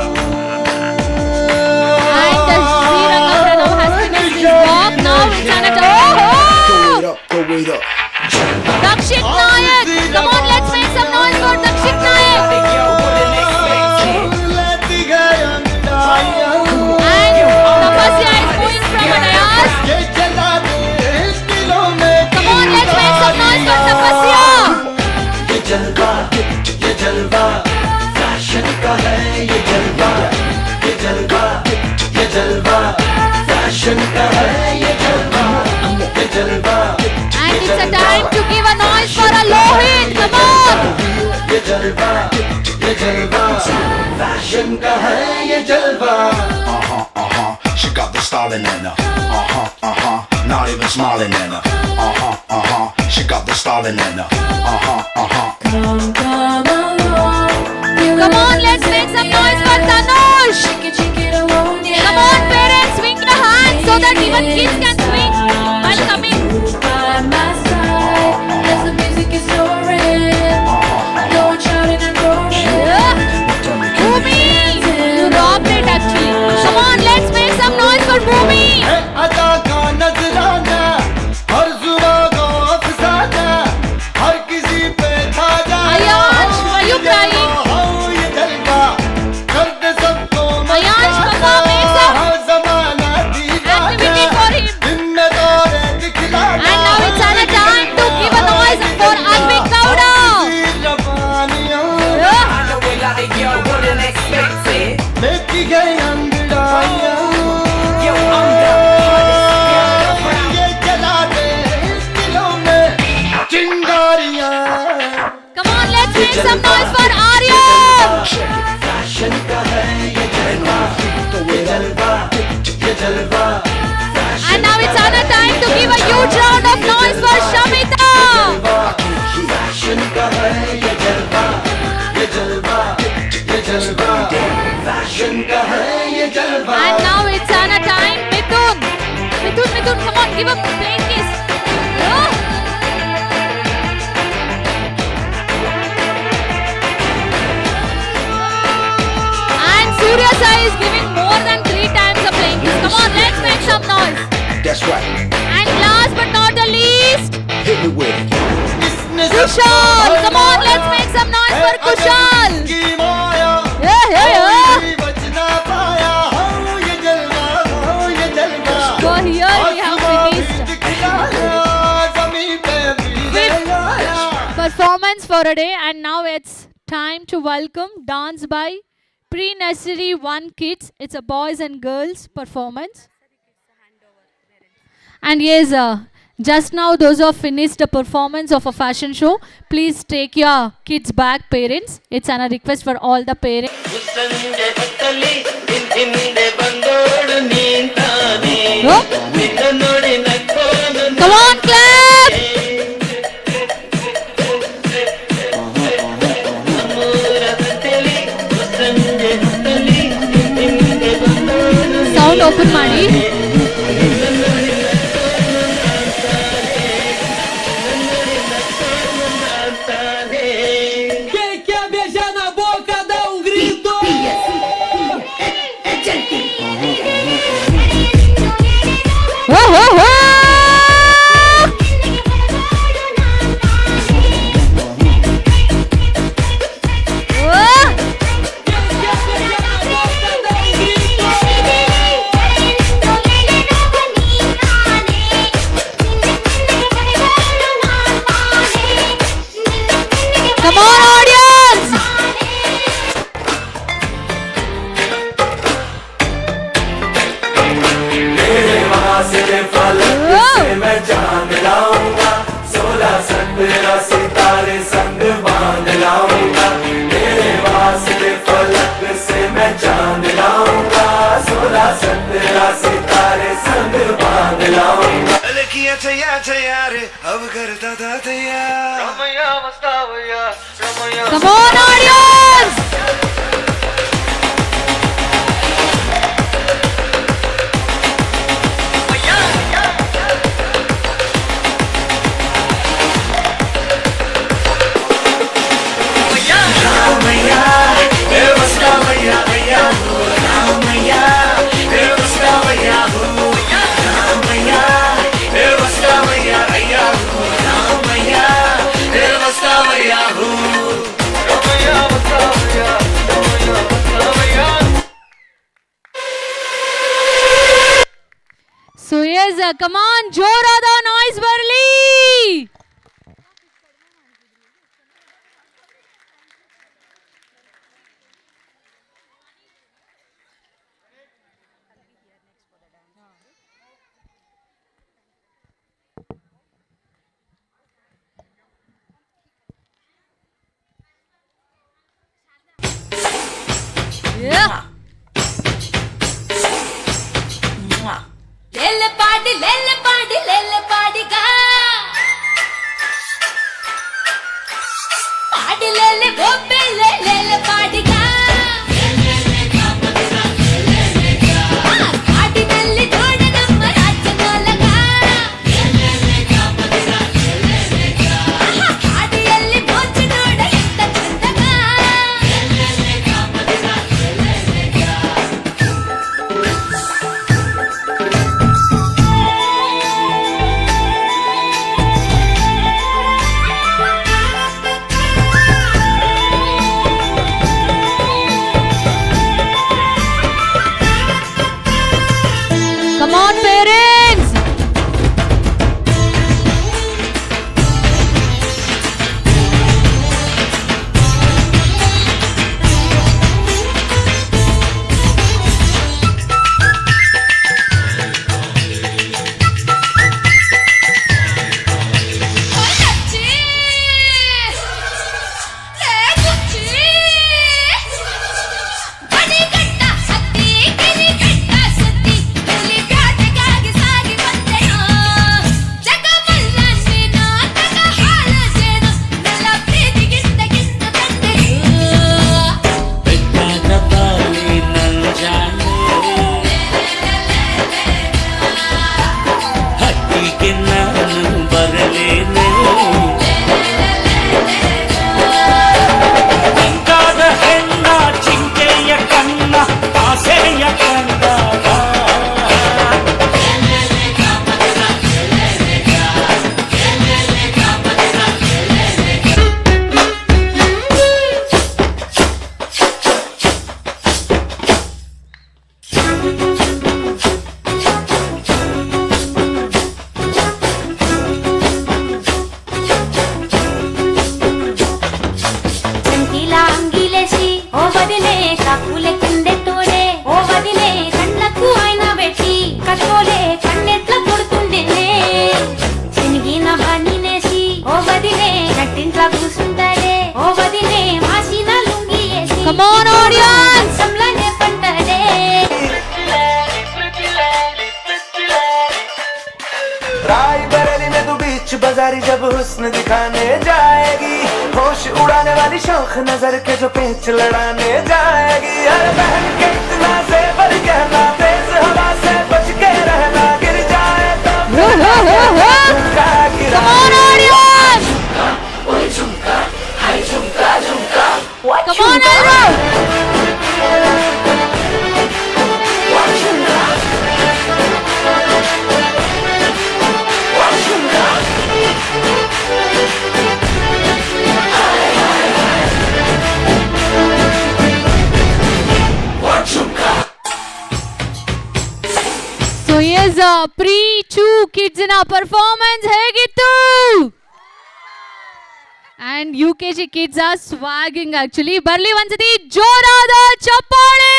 And the Srirangam now has finished his walk. Now it's Anna time. Go it up. Dakshit Nayak. Come on, let's make some noise for Dakshit Nayak. लेती गई अंगड़ाइयाँ And Tapasya is moving from Anayas. ये जला दे दिलों में Come on, let's make some noise for Tapasya. ये जलवा fashion का है ये जलवा फैशन का है ये जलवा And it's a time to give a noise for a Lohit. Come on. ये जलवा फैशन का है ये जलवा She got the styling in her. Not even smiling in her. She got the styling in her. Come on, let's make some noise for Tanush. Come on, parents, swing your hands so that even kids can swing while coming. Yeah. Bhumi, you rocked it actually. Come on, let's make some noise for Bhumi. है अदा का नजराना हर जुबां को अफसाना हर किसी पे छा जाना Ayansh, are you crying? ये जलवा कर दे सबको Ayansh, Papa, make some ज़माना activity for him. दिन में दौरे दिखलाना And now it's Anna time to give a noise for Anvik Gowda. लेती गई अंगड़ाइयाँ ये जला दे दिलों में चिंगारियाँ Come on, let's make some noise for Aryan. Fashion का है ये जलवा And now it's Anna time to give a huge round of noise for Shamita. Fashion का है ये जलवा फैशन का है ये जलवा And now it's Anna time. Mithun, come on, give a plain kiss. Oh. And Surya Sai is giving more than 3 times a plain kiss. Come on, let's make some noise. That's right. And last but not the least, Hit me with it. Kushal. Come on, let's make some noise for Kushal. की माया Yeah, yeah, yeah. बचना पाया ये जलवा So here we have finished ज़मीन पे भी fifth performance for a day, and now it's time to welcome dance by pre-nursery 1 kids. It's a boys and girls performance. And yes, just now those who have finished the performance of a fashion show, please take your kids back, parents. It's a request for all the parents. Oh. Come on, clap! Sound open ಮಾಡಿ. Oh, oh, oh! Come on, audience! मैं जान लाऊंगा 16 17 सितारे संग बांध लाऊंगा तेरे वास्ते फलक से मैं जान लाऊंगा 16 17 सितारे संग बांध किया छया छया रे अब करता था तैयार Ramaiah मस्तावैया Ramaiah Come on, audience! Ramaiah ए मस्तावैया भैया रमैया ए मस्तावैया रमैया ए मस्तावैया भैया रमैया ए मस्तावैया Ramaiah मस्तावैया Ramaiah मस्तावैया. So yes, come on, ಜೋರಾದ noise ಬರ್ಲಿ. Yeah. లెల్లె పాడిగా పాడి లెల్లె గోపెల్లె లెల్లె పాడిగా పాడినల్లి జోడనమ్మ రాజనోలగా పాడియల్లి మోచినోడ ఎంత చందగా Come on, parents! Come on, audience! Raebareli में तू बीच बाजारी जब हुस्न दिखाने जाएगी होश उड़ाने वाली शौक नजर के जो पेच लड़ाने जाएगी हर बहन के इतना से बर कहना तेज हवा से बच के रहना गिर जाए तो झुमका गिरा Come on, audience! ओए झुमका हाय झुमका झुमका Come on, Elro! So yes, pre-2 kids in our performance ಹೇಗಿತ್ತು? And UKG kids are swagging actually. ಬರ್ಲಿ ಒಂದ್ಸತಿ ಜೋರಾದ ಚಪ್ಪಾಳೆ.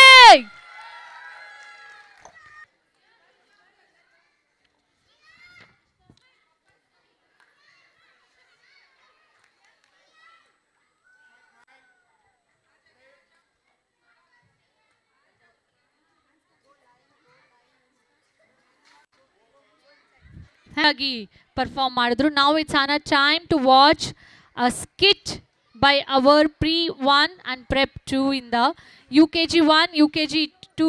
ಆಗಿ ಪರ್ಫಾರ್ಮ್ ಮಾಡಿದ್ರು. ನಾವು it's on a time to watch a skit by our pre-1 and prep-2 in the UKG1, UKG2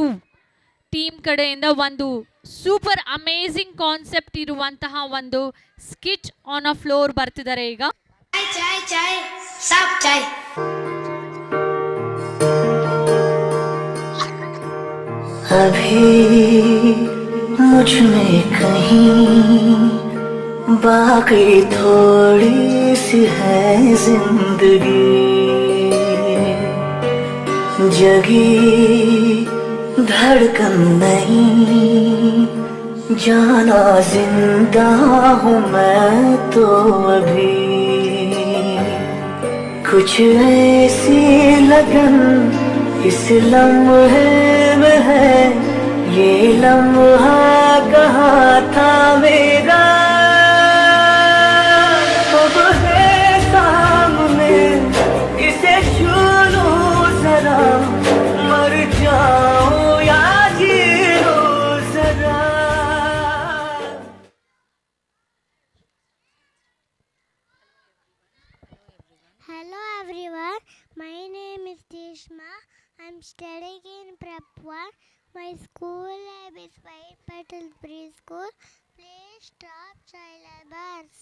team ಕಡೆಯಿಂದ ಒಂದು ಸೂಪರ್ ಅಮೇಝಿಂಗ್ ಕಾನ್ಸೆಪ್ಟ್ ಇರುವಂತಹ ಒಂದು ಸ್ಕಿಟ್ ಆನ್ ಅ ಫ್ಲೋರ್ ಬರ್ತಿದ್ದಾರೆ ಈಗ. चाय चाय साफ चाय अभी मुझ में कहीं बाकी थोड़ी सी है जिंदगी, जगी धड़कन नहीं जाना जिंदा हूँ मैं तो अभी, कुछ ऐसी लगन इस लम्हे में है, ये लम्हा कहाँ था मेरा, अब है सामने इसे छू लूं जरा, मर जाऊं या जी लूं जरा. Hello everyone, my name is Tishma. I'm studying in Prep 1. My school name is White Petals Preschool. Please stop child labors.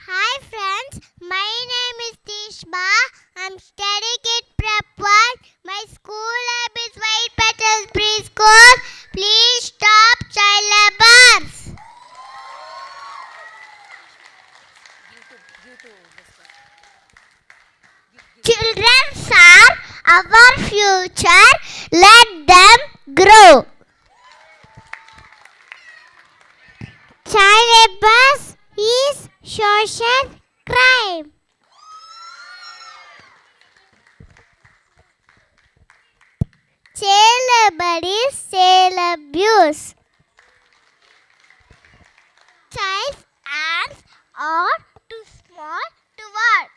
Hi friends, my name is Tishma. I'm studying in Prep 1. My school name is White Petals Preschool. Please stop child labors. Children are our future. Let them grow. Child labor is social crime. Child labor is child abuse. Child hands are too small to work.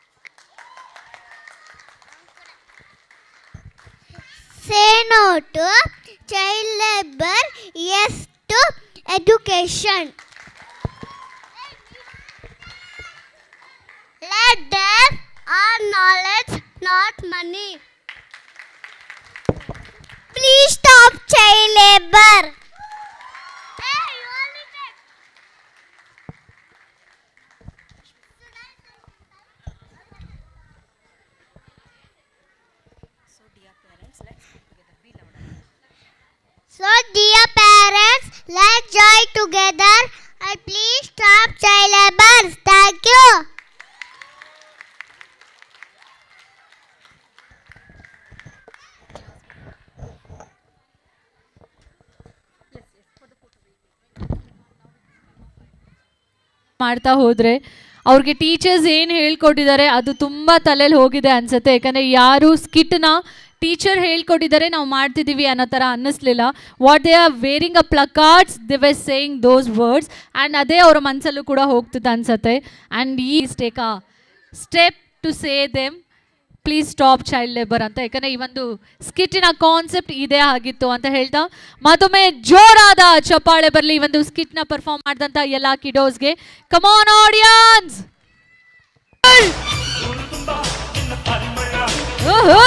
Say no to child labor, yes to education. Let them earn knowledge, not money. Please stop child labor. Hey, you only take. So dear parents, let's join together and please stop child labor. Thank you. ಮಾಡ್ತಾ ಹೋದರೆ ಅವ್ರಿಗೆ teachers ಏನು ಹೇಳ್ಕೊಟ್ಟಿದ್ದಾರೆ ಅದು ತುಂಬ ತಲೆಯಲ್ಲಿ ಹೋಗಿದೆ ಅನಿಸುತ್ತೆ. ಯಾಕಂದರೆ ಯಾರು ಸ್ಕಿಟ್ನ ಟೀಚರ್ ಹೇಳ್ಕೊಟ್ಟಿದ್ದಾರೆ ನಾವು ಮಾಡ್ತಿದ್ದೀವಿ ಅನ್ನೋ ಥರ ಅನ್ನಿಸ್ಲಿಲ್ಲ. What they are wearing a placards, they were saying those words and ಅದೇ ಅವರ ಮನಸ್ಸಲ್ಲೂ ಕೂಡ ಹೋಗ್ತಿತ್ತು ಅನಿಸುತ್ತೆ. And take a step to say them please stop child labour ಅಂತ. ಯಾಕಂದರೆ ಈ ಒಂದು ಸ್ಕಿಟ್ಟಿನ ಕಾನ್ಸೆಪ್ಟ್ ಇದೇ ಆಗಿತ್ತು ಅಂತ ಹೇಳ್ತಾ ಮತ್ತೊಮ್ಮೆ ಜೋರಾದ ಚಪ್ಪಾಳೆ ಬರಲಿ ಈ ಒಂದು ಸ್ಕಿಟ್ನ ಪರ್ಫಾರ್ಮ್ ಮಾಡಿದಂಥ ಎಲ್ಲ ಕಿಡೋಸ್ಗೆ. Come on audience. ಓಹೋ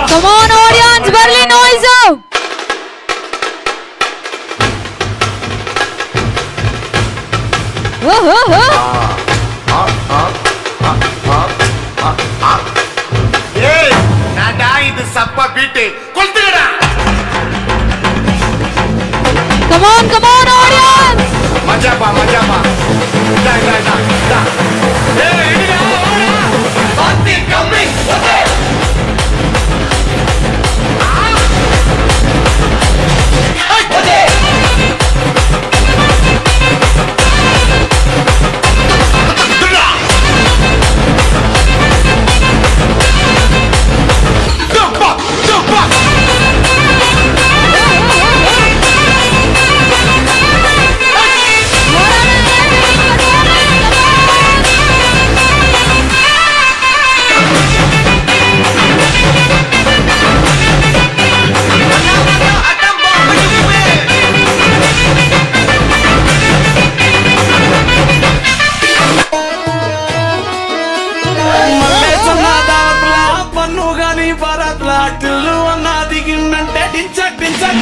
Come on audience, ಬರ್ಲಿ noise. ಇದು ಸಪ್ಪ ಬಿಟ್ಟು ಕೊಲ್ತೀರಾ. Come on audience. ಮಜಾ ಬಾ ಕಮ್ಮಿ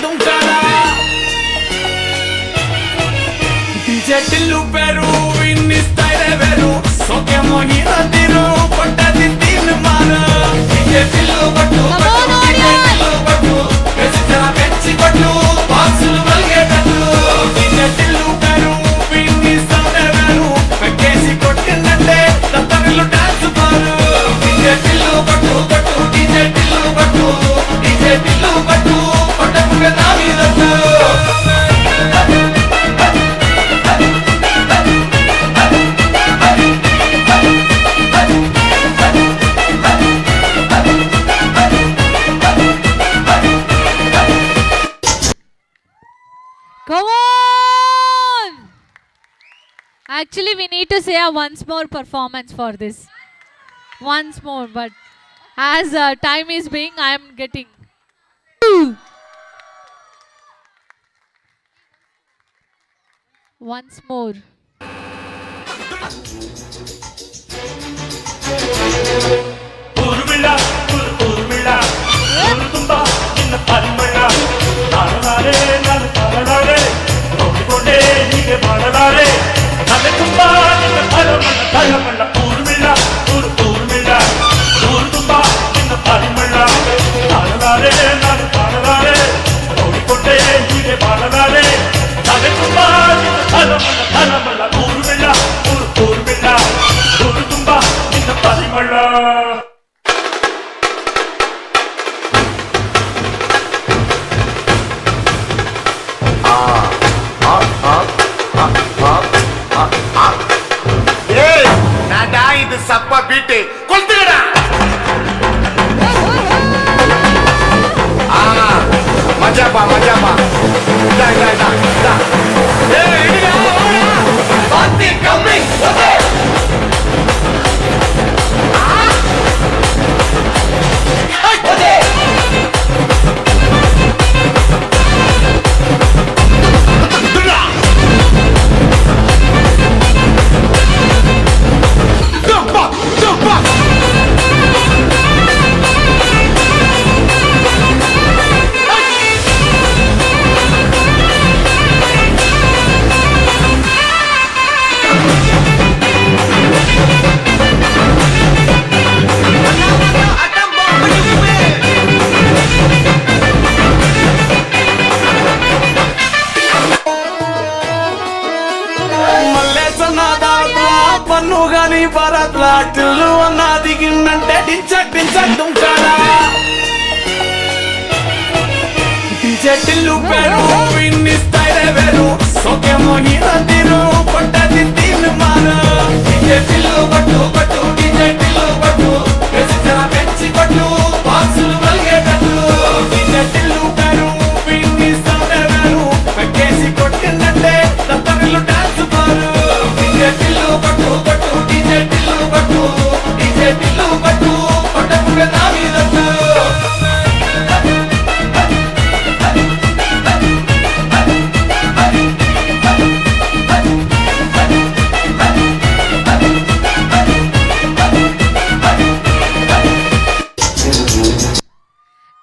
దుంకాలా డీజే టిల్లు పేరు విన్ని స్టైల్ వేరు సోకేమో హీరో తీరు కొట్టది తీన్ మారు డీజే టిల్లు కొట్టు డీజే టిల్లు కొట్టు వెసిచన పెంచి కొట్టు బాక్సులు వల్గేటట్టు డీజే టిల్లు పేరు విన్ని స్టైల్ వేరు పెక్కేసి కొట్టిందంటే తత్తరిల్లు డాన్స్ పారు డీజే టిల్లు కొట్టు కొట్టు డీజే టిల్లు కొట్టు డీజే టిల్లు కొట్టు కొట్టకుగా నా మీదట్టు Come on! Actually, we need to say a once more performance for this. Once more, but as time is being, I am getting. Once more. இது சப்ப பீட்டு கொளுத்துங்கடா மஜாபா மஜாபா இதா இதா இதா இதா ஏய் இடிடா பாத்தி கம்மிங் ஓகே ஓகே పన్నుగాని భారత్లా టిల్లు అన్నా దిగిందంటే డించక్ డించక్ దుంకాలా డీజే టిల్లు పేరు విన్ని స్టైల్ వేరు సోకేమో హీరో తీరు కొట్టది తీన్ మారు డీజే టిల్లు కొట్టు కొట్టు డీజే టిల్లు కొట్టు వెసిచన పెంచి కొట్టు బాక్సులు వల్గేటట్టు డీజే టిల్లు పేరు విన్ని స్టైల్ వేరు పెక్కేసి కొట్టిందంటే తత్తరిల్లు డాన్స్ పారు డీజే టిల్లు కొట్టు కొట్టు డీజే టిల్లు కొట్టు డీజే టిల్లు కొట్టు కొట్టకుగా నా మీదట్టు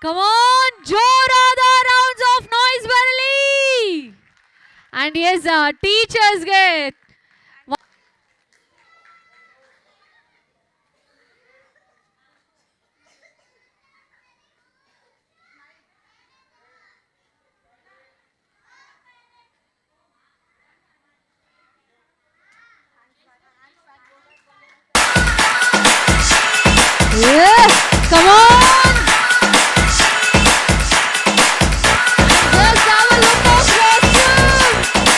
Come on, Jorada rounds of noise, Berli. And yes, teachers get. Yeah, come on. Just have a look at costume.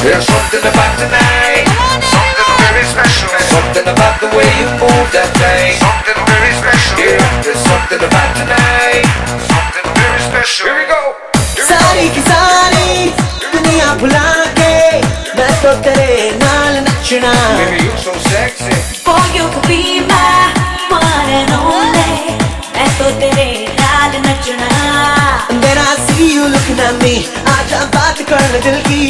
There's something about tonight, something very special. Something about the way you move that thing, something very special. Yeah, there's something about tonight, something very special. Here we go. सारी की सारी दुनिया भुला के मैं तो तेरे नाल नचना. Baby, you so sexy. For you to be my one and only. मैं तो तेरे नाल नचना. Then I see you looking at me. आजा बात कर दिल की.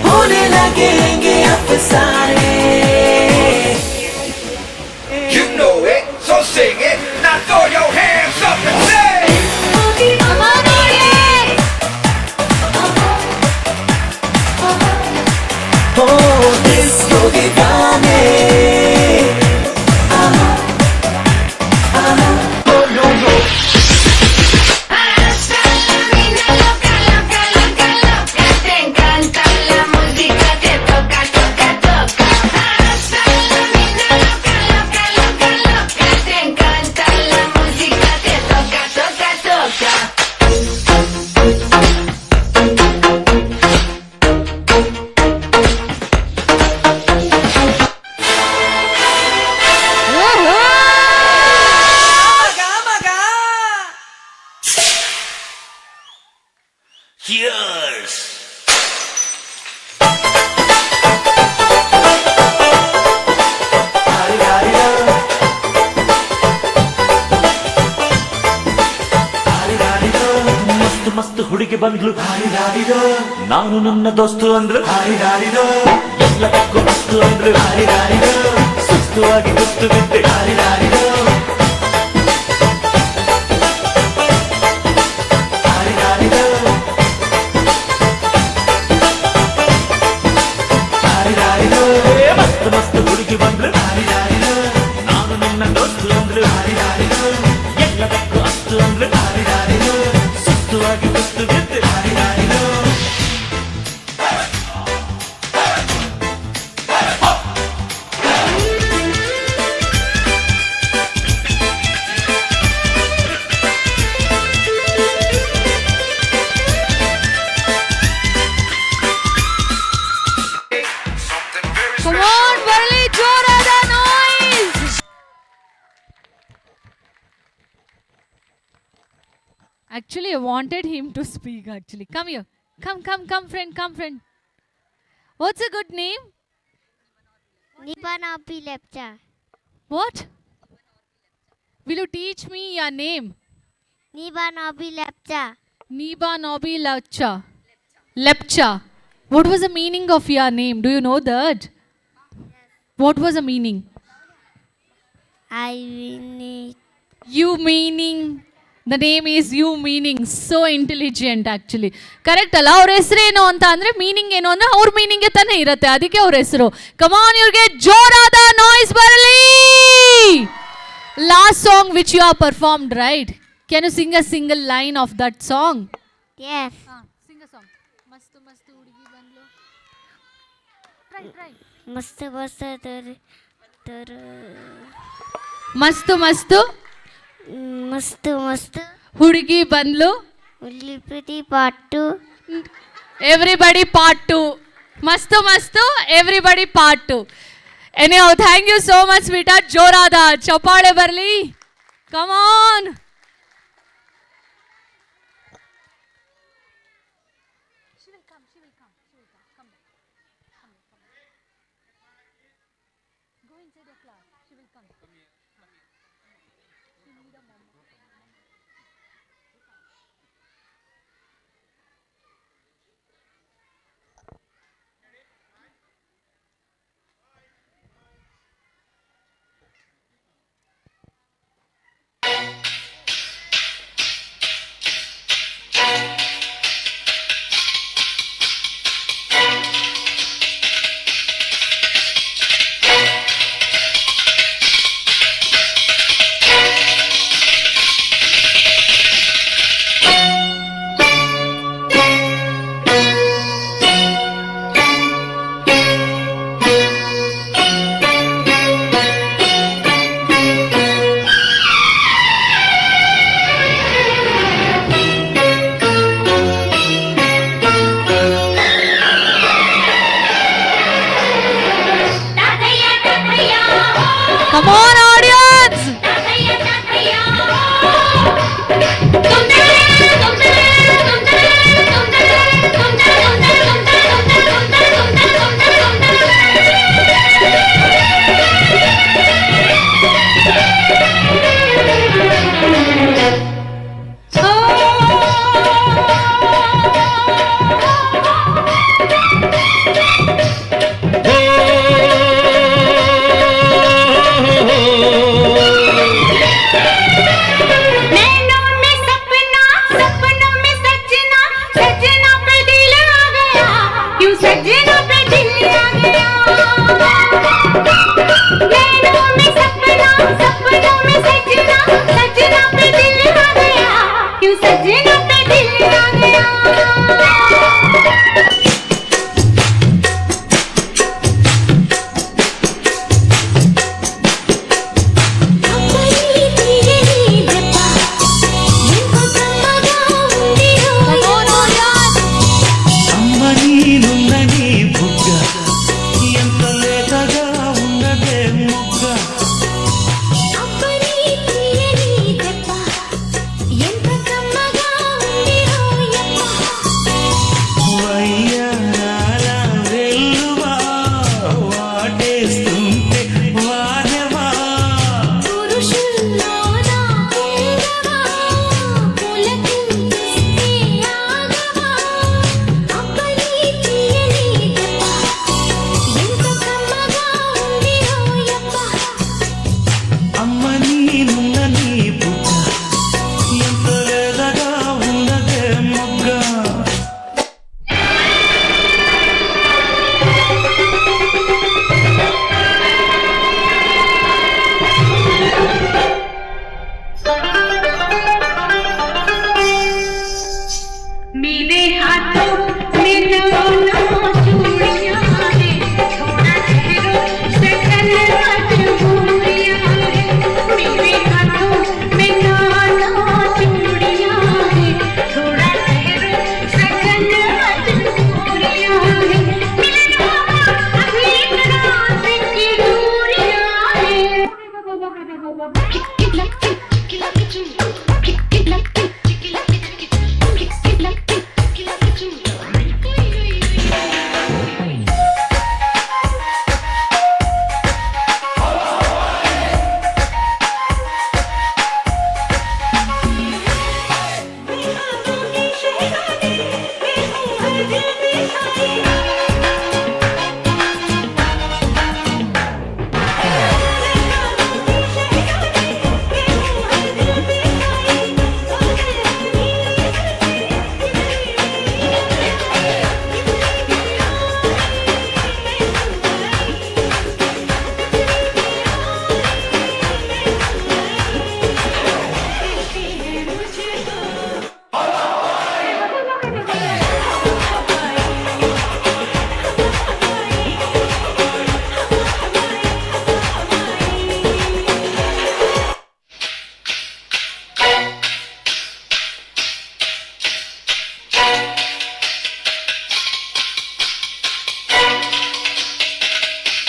होने लगेंगे अफसाने. You know it, so sing it. Now throw your hands up and Cheers! ಮಸ್ತ್ ಮಸ್ತ್ ಹುಡುಗಿ ಬಂದ್ಲು ಹಾರಿದಾರಿದೋ, ನಾನು ನನ್ನ ದೋಸ್ತು ಅಂದ್ರು ಹಾರಿದಾರಿದೋ, ಎಲ್ಲದಕ್ಕೂ ಮಸ್ತು ಅಂದ್ರು ಹಾರಿದಾರಿದೋ, ಸುಸ್ತುವಾಗಿ ಗುಸ್ತು ಬಿದ್ದೆ ಹಾರಿದಾರಿದೋ, ಹಾರಿದಾರಿದೋ, ಹಾರಿದಾರಿದೋ. ಮಸ್ತ್ ಮಸ್ತ್ ಹುಡುಗಿ ಬಂದ್ಲು ಹಾರಿದಾರಿದೋ, ನಾನು ನನ್ನ ದೋಸ್ತು ಅಂದ್ರು ಹಾರಿದಾರಿದೋ, ಎಲ್ಲದಕ್ಕೂ ಅಸ್ತು ಅಂದ್ರು ಹಾರಿದಾರಿದೋ, ಸುಸ್ತುವಾಗಿ ಗುಸ್ತು ಬಿದ್ದೆ ಹಾರಿದಾರಿದೋ. Come on, Varli, ಜೋರಾದ noise. Actually, I wanted him to speak. Actually, come here. Come, friend. What's a good name? Nibanapi Lepcha. What? Will you teach me your name? Nibanapi Lepcha. Niba Nobi Lepcha. What was the meaning of your name? Do you know that? What was the meaning? I need. You meaning. The name is you meaning. So intelligent actually. Correct ಅಲ್ಲ? ಅವ್ರ ಹೆಸರೇನು ಅಂತ ಅಂದ್ರೆ meaning ಏನು ಅಂದ್ರೆ ಅವ್ರ meaning ತಾನೇ ಇರುತ್ತೆ, ಅದಕ್ಕೆ ಅವ್ರ ಹೆಸರು. Come on, ಇವ್ರಿಗೆ ಜೋರಾದ ನಾಯ್ಸ್ ಬರಲಿ. Last song which you have performed, right? Can you sing a single line of that song? Yes. Sing a song. ಮಸ್ತು ಮಸ್ತು ಹುಡುಗಿ ಬಂದ್ಲು. Try. ಮಸ್ತ್ ಮಸ್ತ್ ತರ ಮಸ್ತು ಮಸ್ತ್ ಹುಡುಗಿ ಬಂದ್ಲು. ಉಳ್ಳಿಪತಿ ಪಾಟು. Everybody part 2. ಮಸ್ತು everybody part 2. Anyhow, thank you so much, sweetheart. ಜೋರಾದ ಚಪ್ಪಾಳೆ ಬರಲಿ. Come on. She will come. Come back. Go inside your class. She will come. She need a mama. Come on, audience!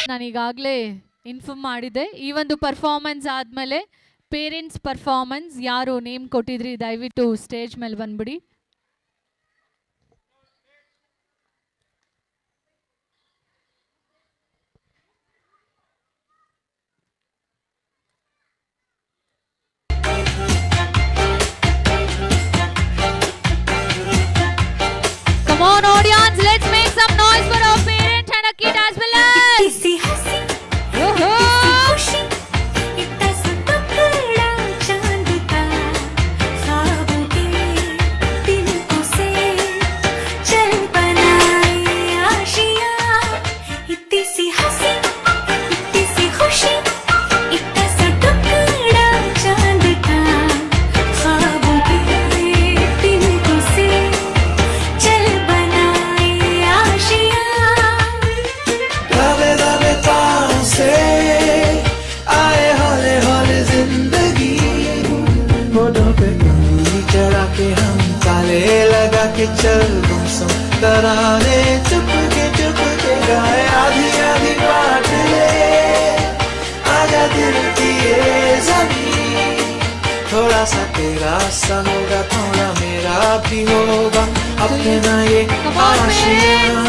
ನಾನು ಈಗಾಗಲೇ inform ಮಾಡಿದ್ದೆ. ಈ ಒಂದು performance ಆದಮೇಲೆ parents performance ಯಾರು ನೇಮ್ ಕೊಟ್ಟಿದ್ರಿ ದಯವಿಟ್ಟು ಸ್ಟೇಜ್ ಮೇಲೆ ಬಂದ್ಬಿಡಿ. Come on audience, let's make some noise for our parent and a kid as well as. Oh-ho! चल गुमसुम तराने चुप के गाए आधी आधी बात ले आजा दिल की ये ज़मीन थोड़ा सा तेरा सा होगा थोड़ा मेरा भी होगा अपना ये आशियाँ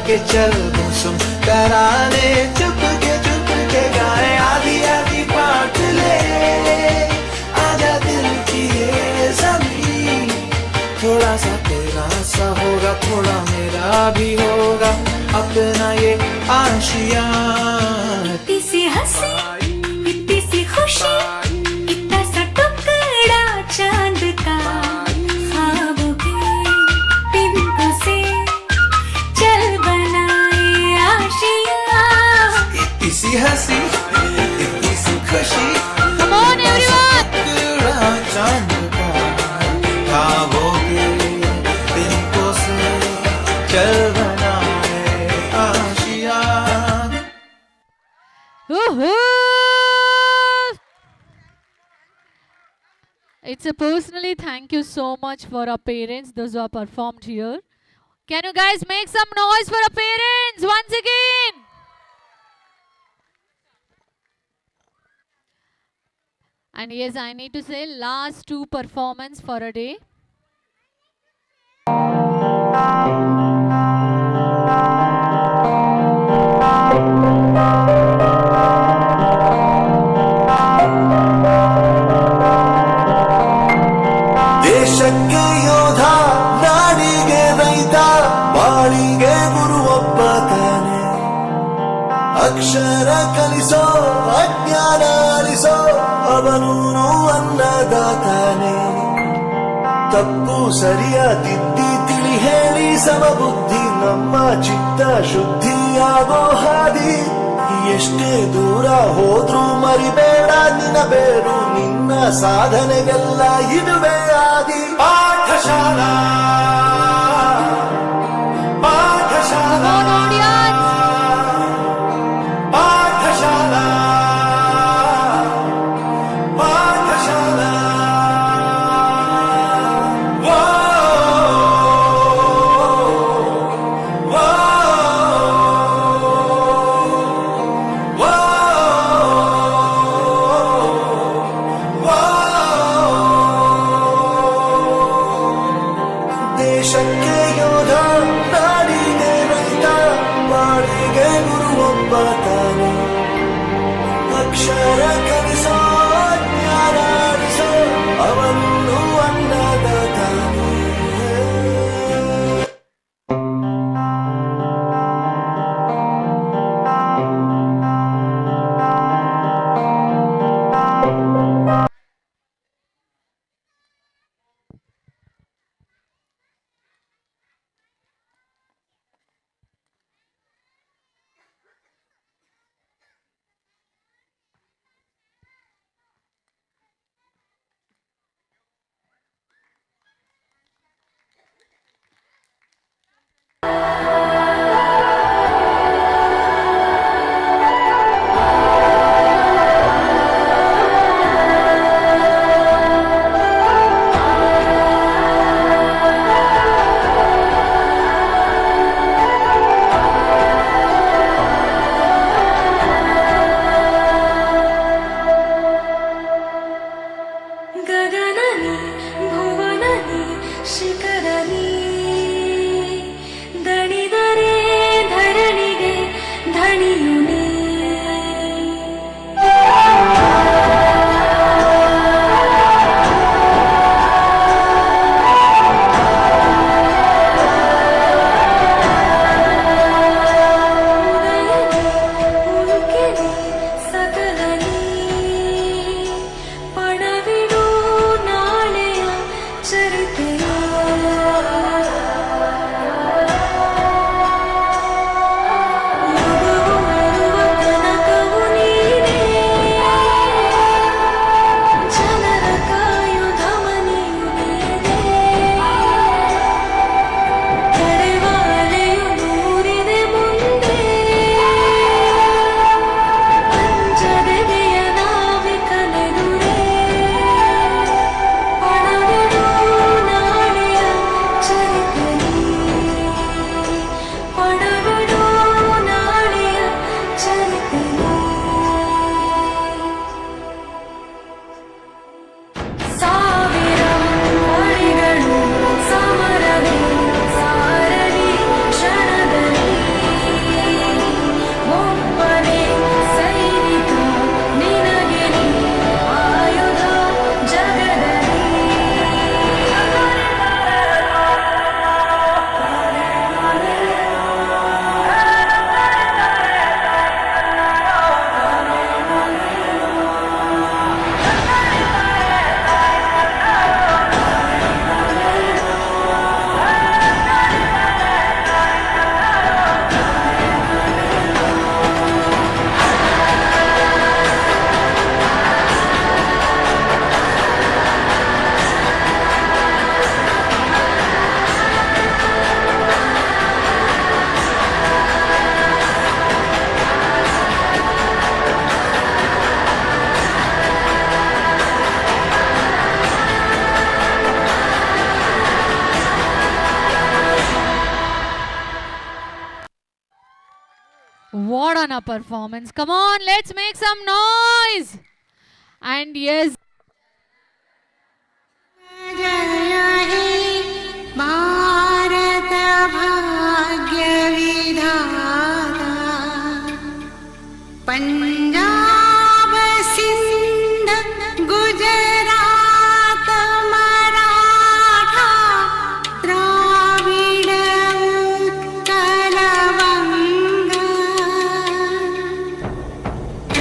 के चल गुमसुम तराने चुप के गाए आधी आधी बात ले आजा दिल की ये ज़मीन थोड़ा सा तेरा सा होगा थोड़ा मेरा भी होगा अपना ये आशियाँ इतनी सी हंसी इतनी सी खुशी इतना सा टुकड़ा चांद का ख्वाबों के बिंदु से चल बनाए आशियाँ इतनी सी हंसी इतनी सी खुशी Come on everyone! टुकड़ा चांद का ख्वाबों के बिंदु से चल बनाए आशियाँ Woohoo! It's a personally thank you so much for our parents, those who have performed here. Can you guys make some noise for our parents once again? And yes, I need to say last two performance for a day. ದೇಶಕ್ಕೆ ಯೋಧ ನಾಡಿಗೆ ರೈತ ಬಾಳಿಗೆ ಗುರು ಒಬ್ಬ ತಾನೆ ಅಕ್ಷರ ಕಲಿಸೋ ಅಜ್ಞಾನ ಅಳಿಸೋ ಅವನೂನು ಅನ್ನದಾತಾನೆ ತಪ್ಪು ಸರಿಯ ತಿದ್ದಿ ತಿಳಿ ಹೇಳಿ ಸಮಬುದ್ಧಿ ನಮ್ಮ ಚಿತ್ತ ಶುದ್ಧಿಯಾಗೋ ಹಾದಿ ಎಷ್ಟೇ ದೂರ ಹೋದ್ರೂ ಮರಿಬೇಡ ನಿನ್ನ ಬೇರು ನಿನ್ನ ಸಾಧನೆಗೆಲ್ಲ ಇದುವೇ ಆದಿ ಪಾಠಶಾಲಾ ಪಾಠಶಾಲಾ ಪಾಠಶಾಲಾ ಪಾಠಶಾಲಾ ಒಬ್ಬ ತಾನೆ ಅಕ್ಷರ ಕಲಿಸೋ ಜ್ಞಾನಾಡಿಸೋ ಅವನು ಅನ್ನದ ತಾನೆ ಗಗನನಿ ಭುವನನಿ ಶಿಖರನಿ ದಣಿದರೆ ಧರಣಿಗೆ ಧಣಿಯು ನೀ ಉದಯನಿ ಉಳುಕೆನಿ ಸಕಲನಿ ಪಣವಿಡು ನಾಳೆಯ ಚರಿತೆಯ ಯುಗವು ಬರುವ ತನಕವು ನೀನೇ ಜನರ ಕಾಯು ಧಮನಿಯು ನೀನೇ ತಡೆವಾಲೆಯು ನೂರಿದೆ ಮುಂದೆ ಅಂಜದೆದೆಯ ನಾವಿಕನೆದುರೇ ಪಣವಿಡು ನಾಳೆಯ ಚರಿತೆಯೇ ಪಣವಿಡು ನಾಳೆಯ ಚರಿತೆಯೇ ಸಾವಿರ ಮಳೆಗಳು ಸಮರವೇ ಸಾರಲಿ ಕ್ಷಣದಲ್ಲಿ ಒಬ್ಬನೇ ಸೈನಿಕ ನಿನಗೆ ನೀ ಆಯುಧ ಜಗದಲ್ಲಿ What on a performance. Come on, let's make some noise. And yes, Bharat Bhagya Vidhata Punjab ಸಿಂಧ Gujarat Maratha ದ್ರಾವಿಡ ಉತ್ಕಲ ವಂಗ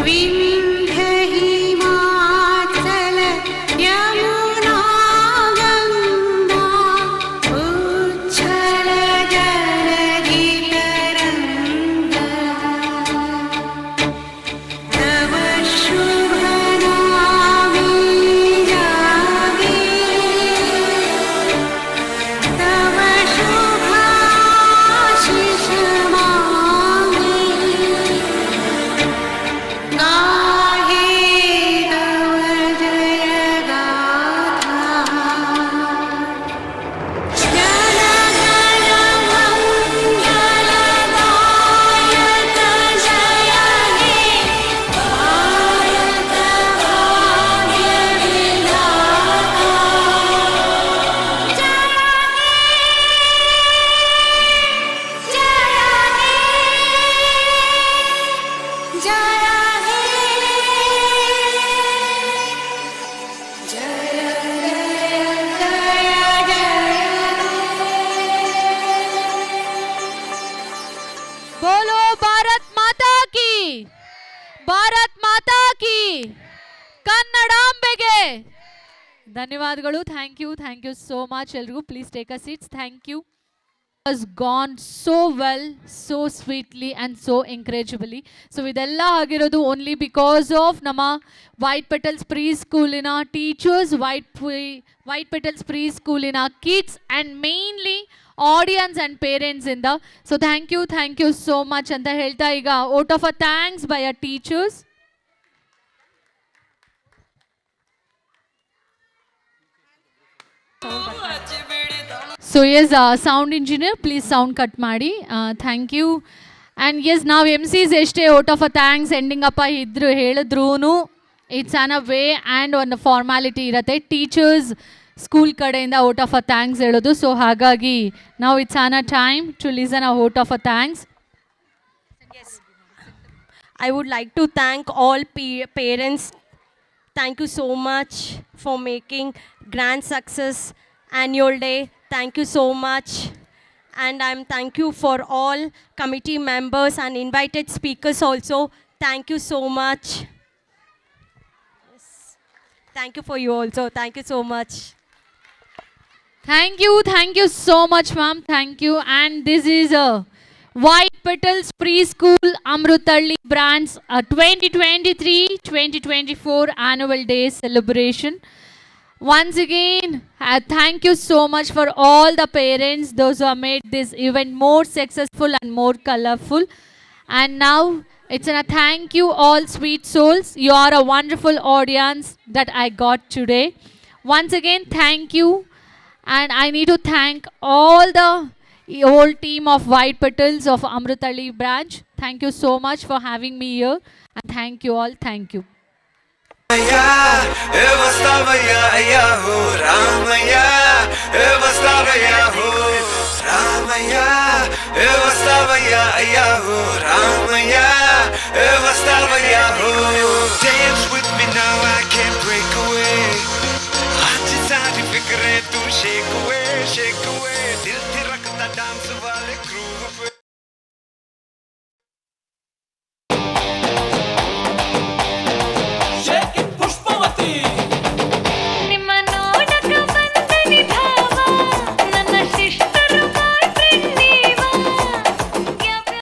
ವಿಂಧ್ಯ ಹಿಮಾಚಲ ಯಮುನಾ ಗಂಗಾ ಉಚ್ಛಲ ಜಲಧಿ ತರಂಗ ಕನ್ನಡಾಂಬೆಗೆ ಧನ್ಯವಾದಗಳು. ಥ್ಯಾಂಕ್ ಯು ಸೋ ಮಚ್ ಎಲ್ರಿಗೂ. Please take a seats. Thank you. has gone so well, so sweetly and so encourageably. So ಇದೆಲ್ಲ ಆಗಿರೋದು only because of ನಮ್ಮ white petals pre ಸ್ಕೂಲಿನ teachers, white petals pre ಸ್ಕೂಲಿನ kids and mainly audience and parents ಇಂದ. So thank you so much ಅಂತ ಹೇಳ್ತಾ ಈಗ out of a thanks by a teachers. So as sound engineer please sound cut ಮಾಡಿ. Thank you. And as ನಾವು MCs ಎಷ್ಟೇ out of a thanks ending ಅಪ್ಪ ಹೇಳಿದ್ರೂ it's on a way and ಒಂದು formality ಇರುತ್ತೆ ಟೀಚರ್ಸ್ ಸ್ಕೂಲ್ ಕಡೆಯಿಂದ out of a thanks ಹೇಳೋದು. So ಹಾಗಾಗಿ ನಾವು it's on a time to listen a out of a thanks. I would like to thank all parents. Thank you so much for making grand success annual day. Thank you so much. And thank you for all committee members and invited speakers also. Thank you so much. Yes. Thank you for you also. Thank you so much. Thank you so much, ma'am. Thank you. And this is a White Petals Preschool Amrutalli branch 2023-2024 annual day celebration. Once again, thank you so much for all the parents, those who have made this event more successful and more colorful. And now it's a thank you all sweet souls. You are a wonderful audience that I got today. Once again, thank you. And I need to thank all the whole team of White Petals of Amrutalli branch. Thank you so much for having me here. And thank you all. Thank you. Vastavaya ho Ramaya, Vastavaya ho Ramaya, Vastavaya ho Ramaya, Vastavaya ho. Dance with me now, I can't break away. Aaj saari fikre tu shake away, dil thi rakhta dance wale groove pe.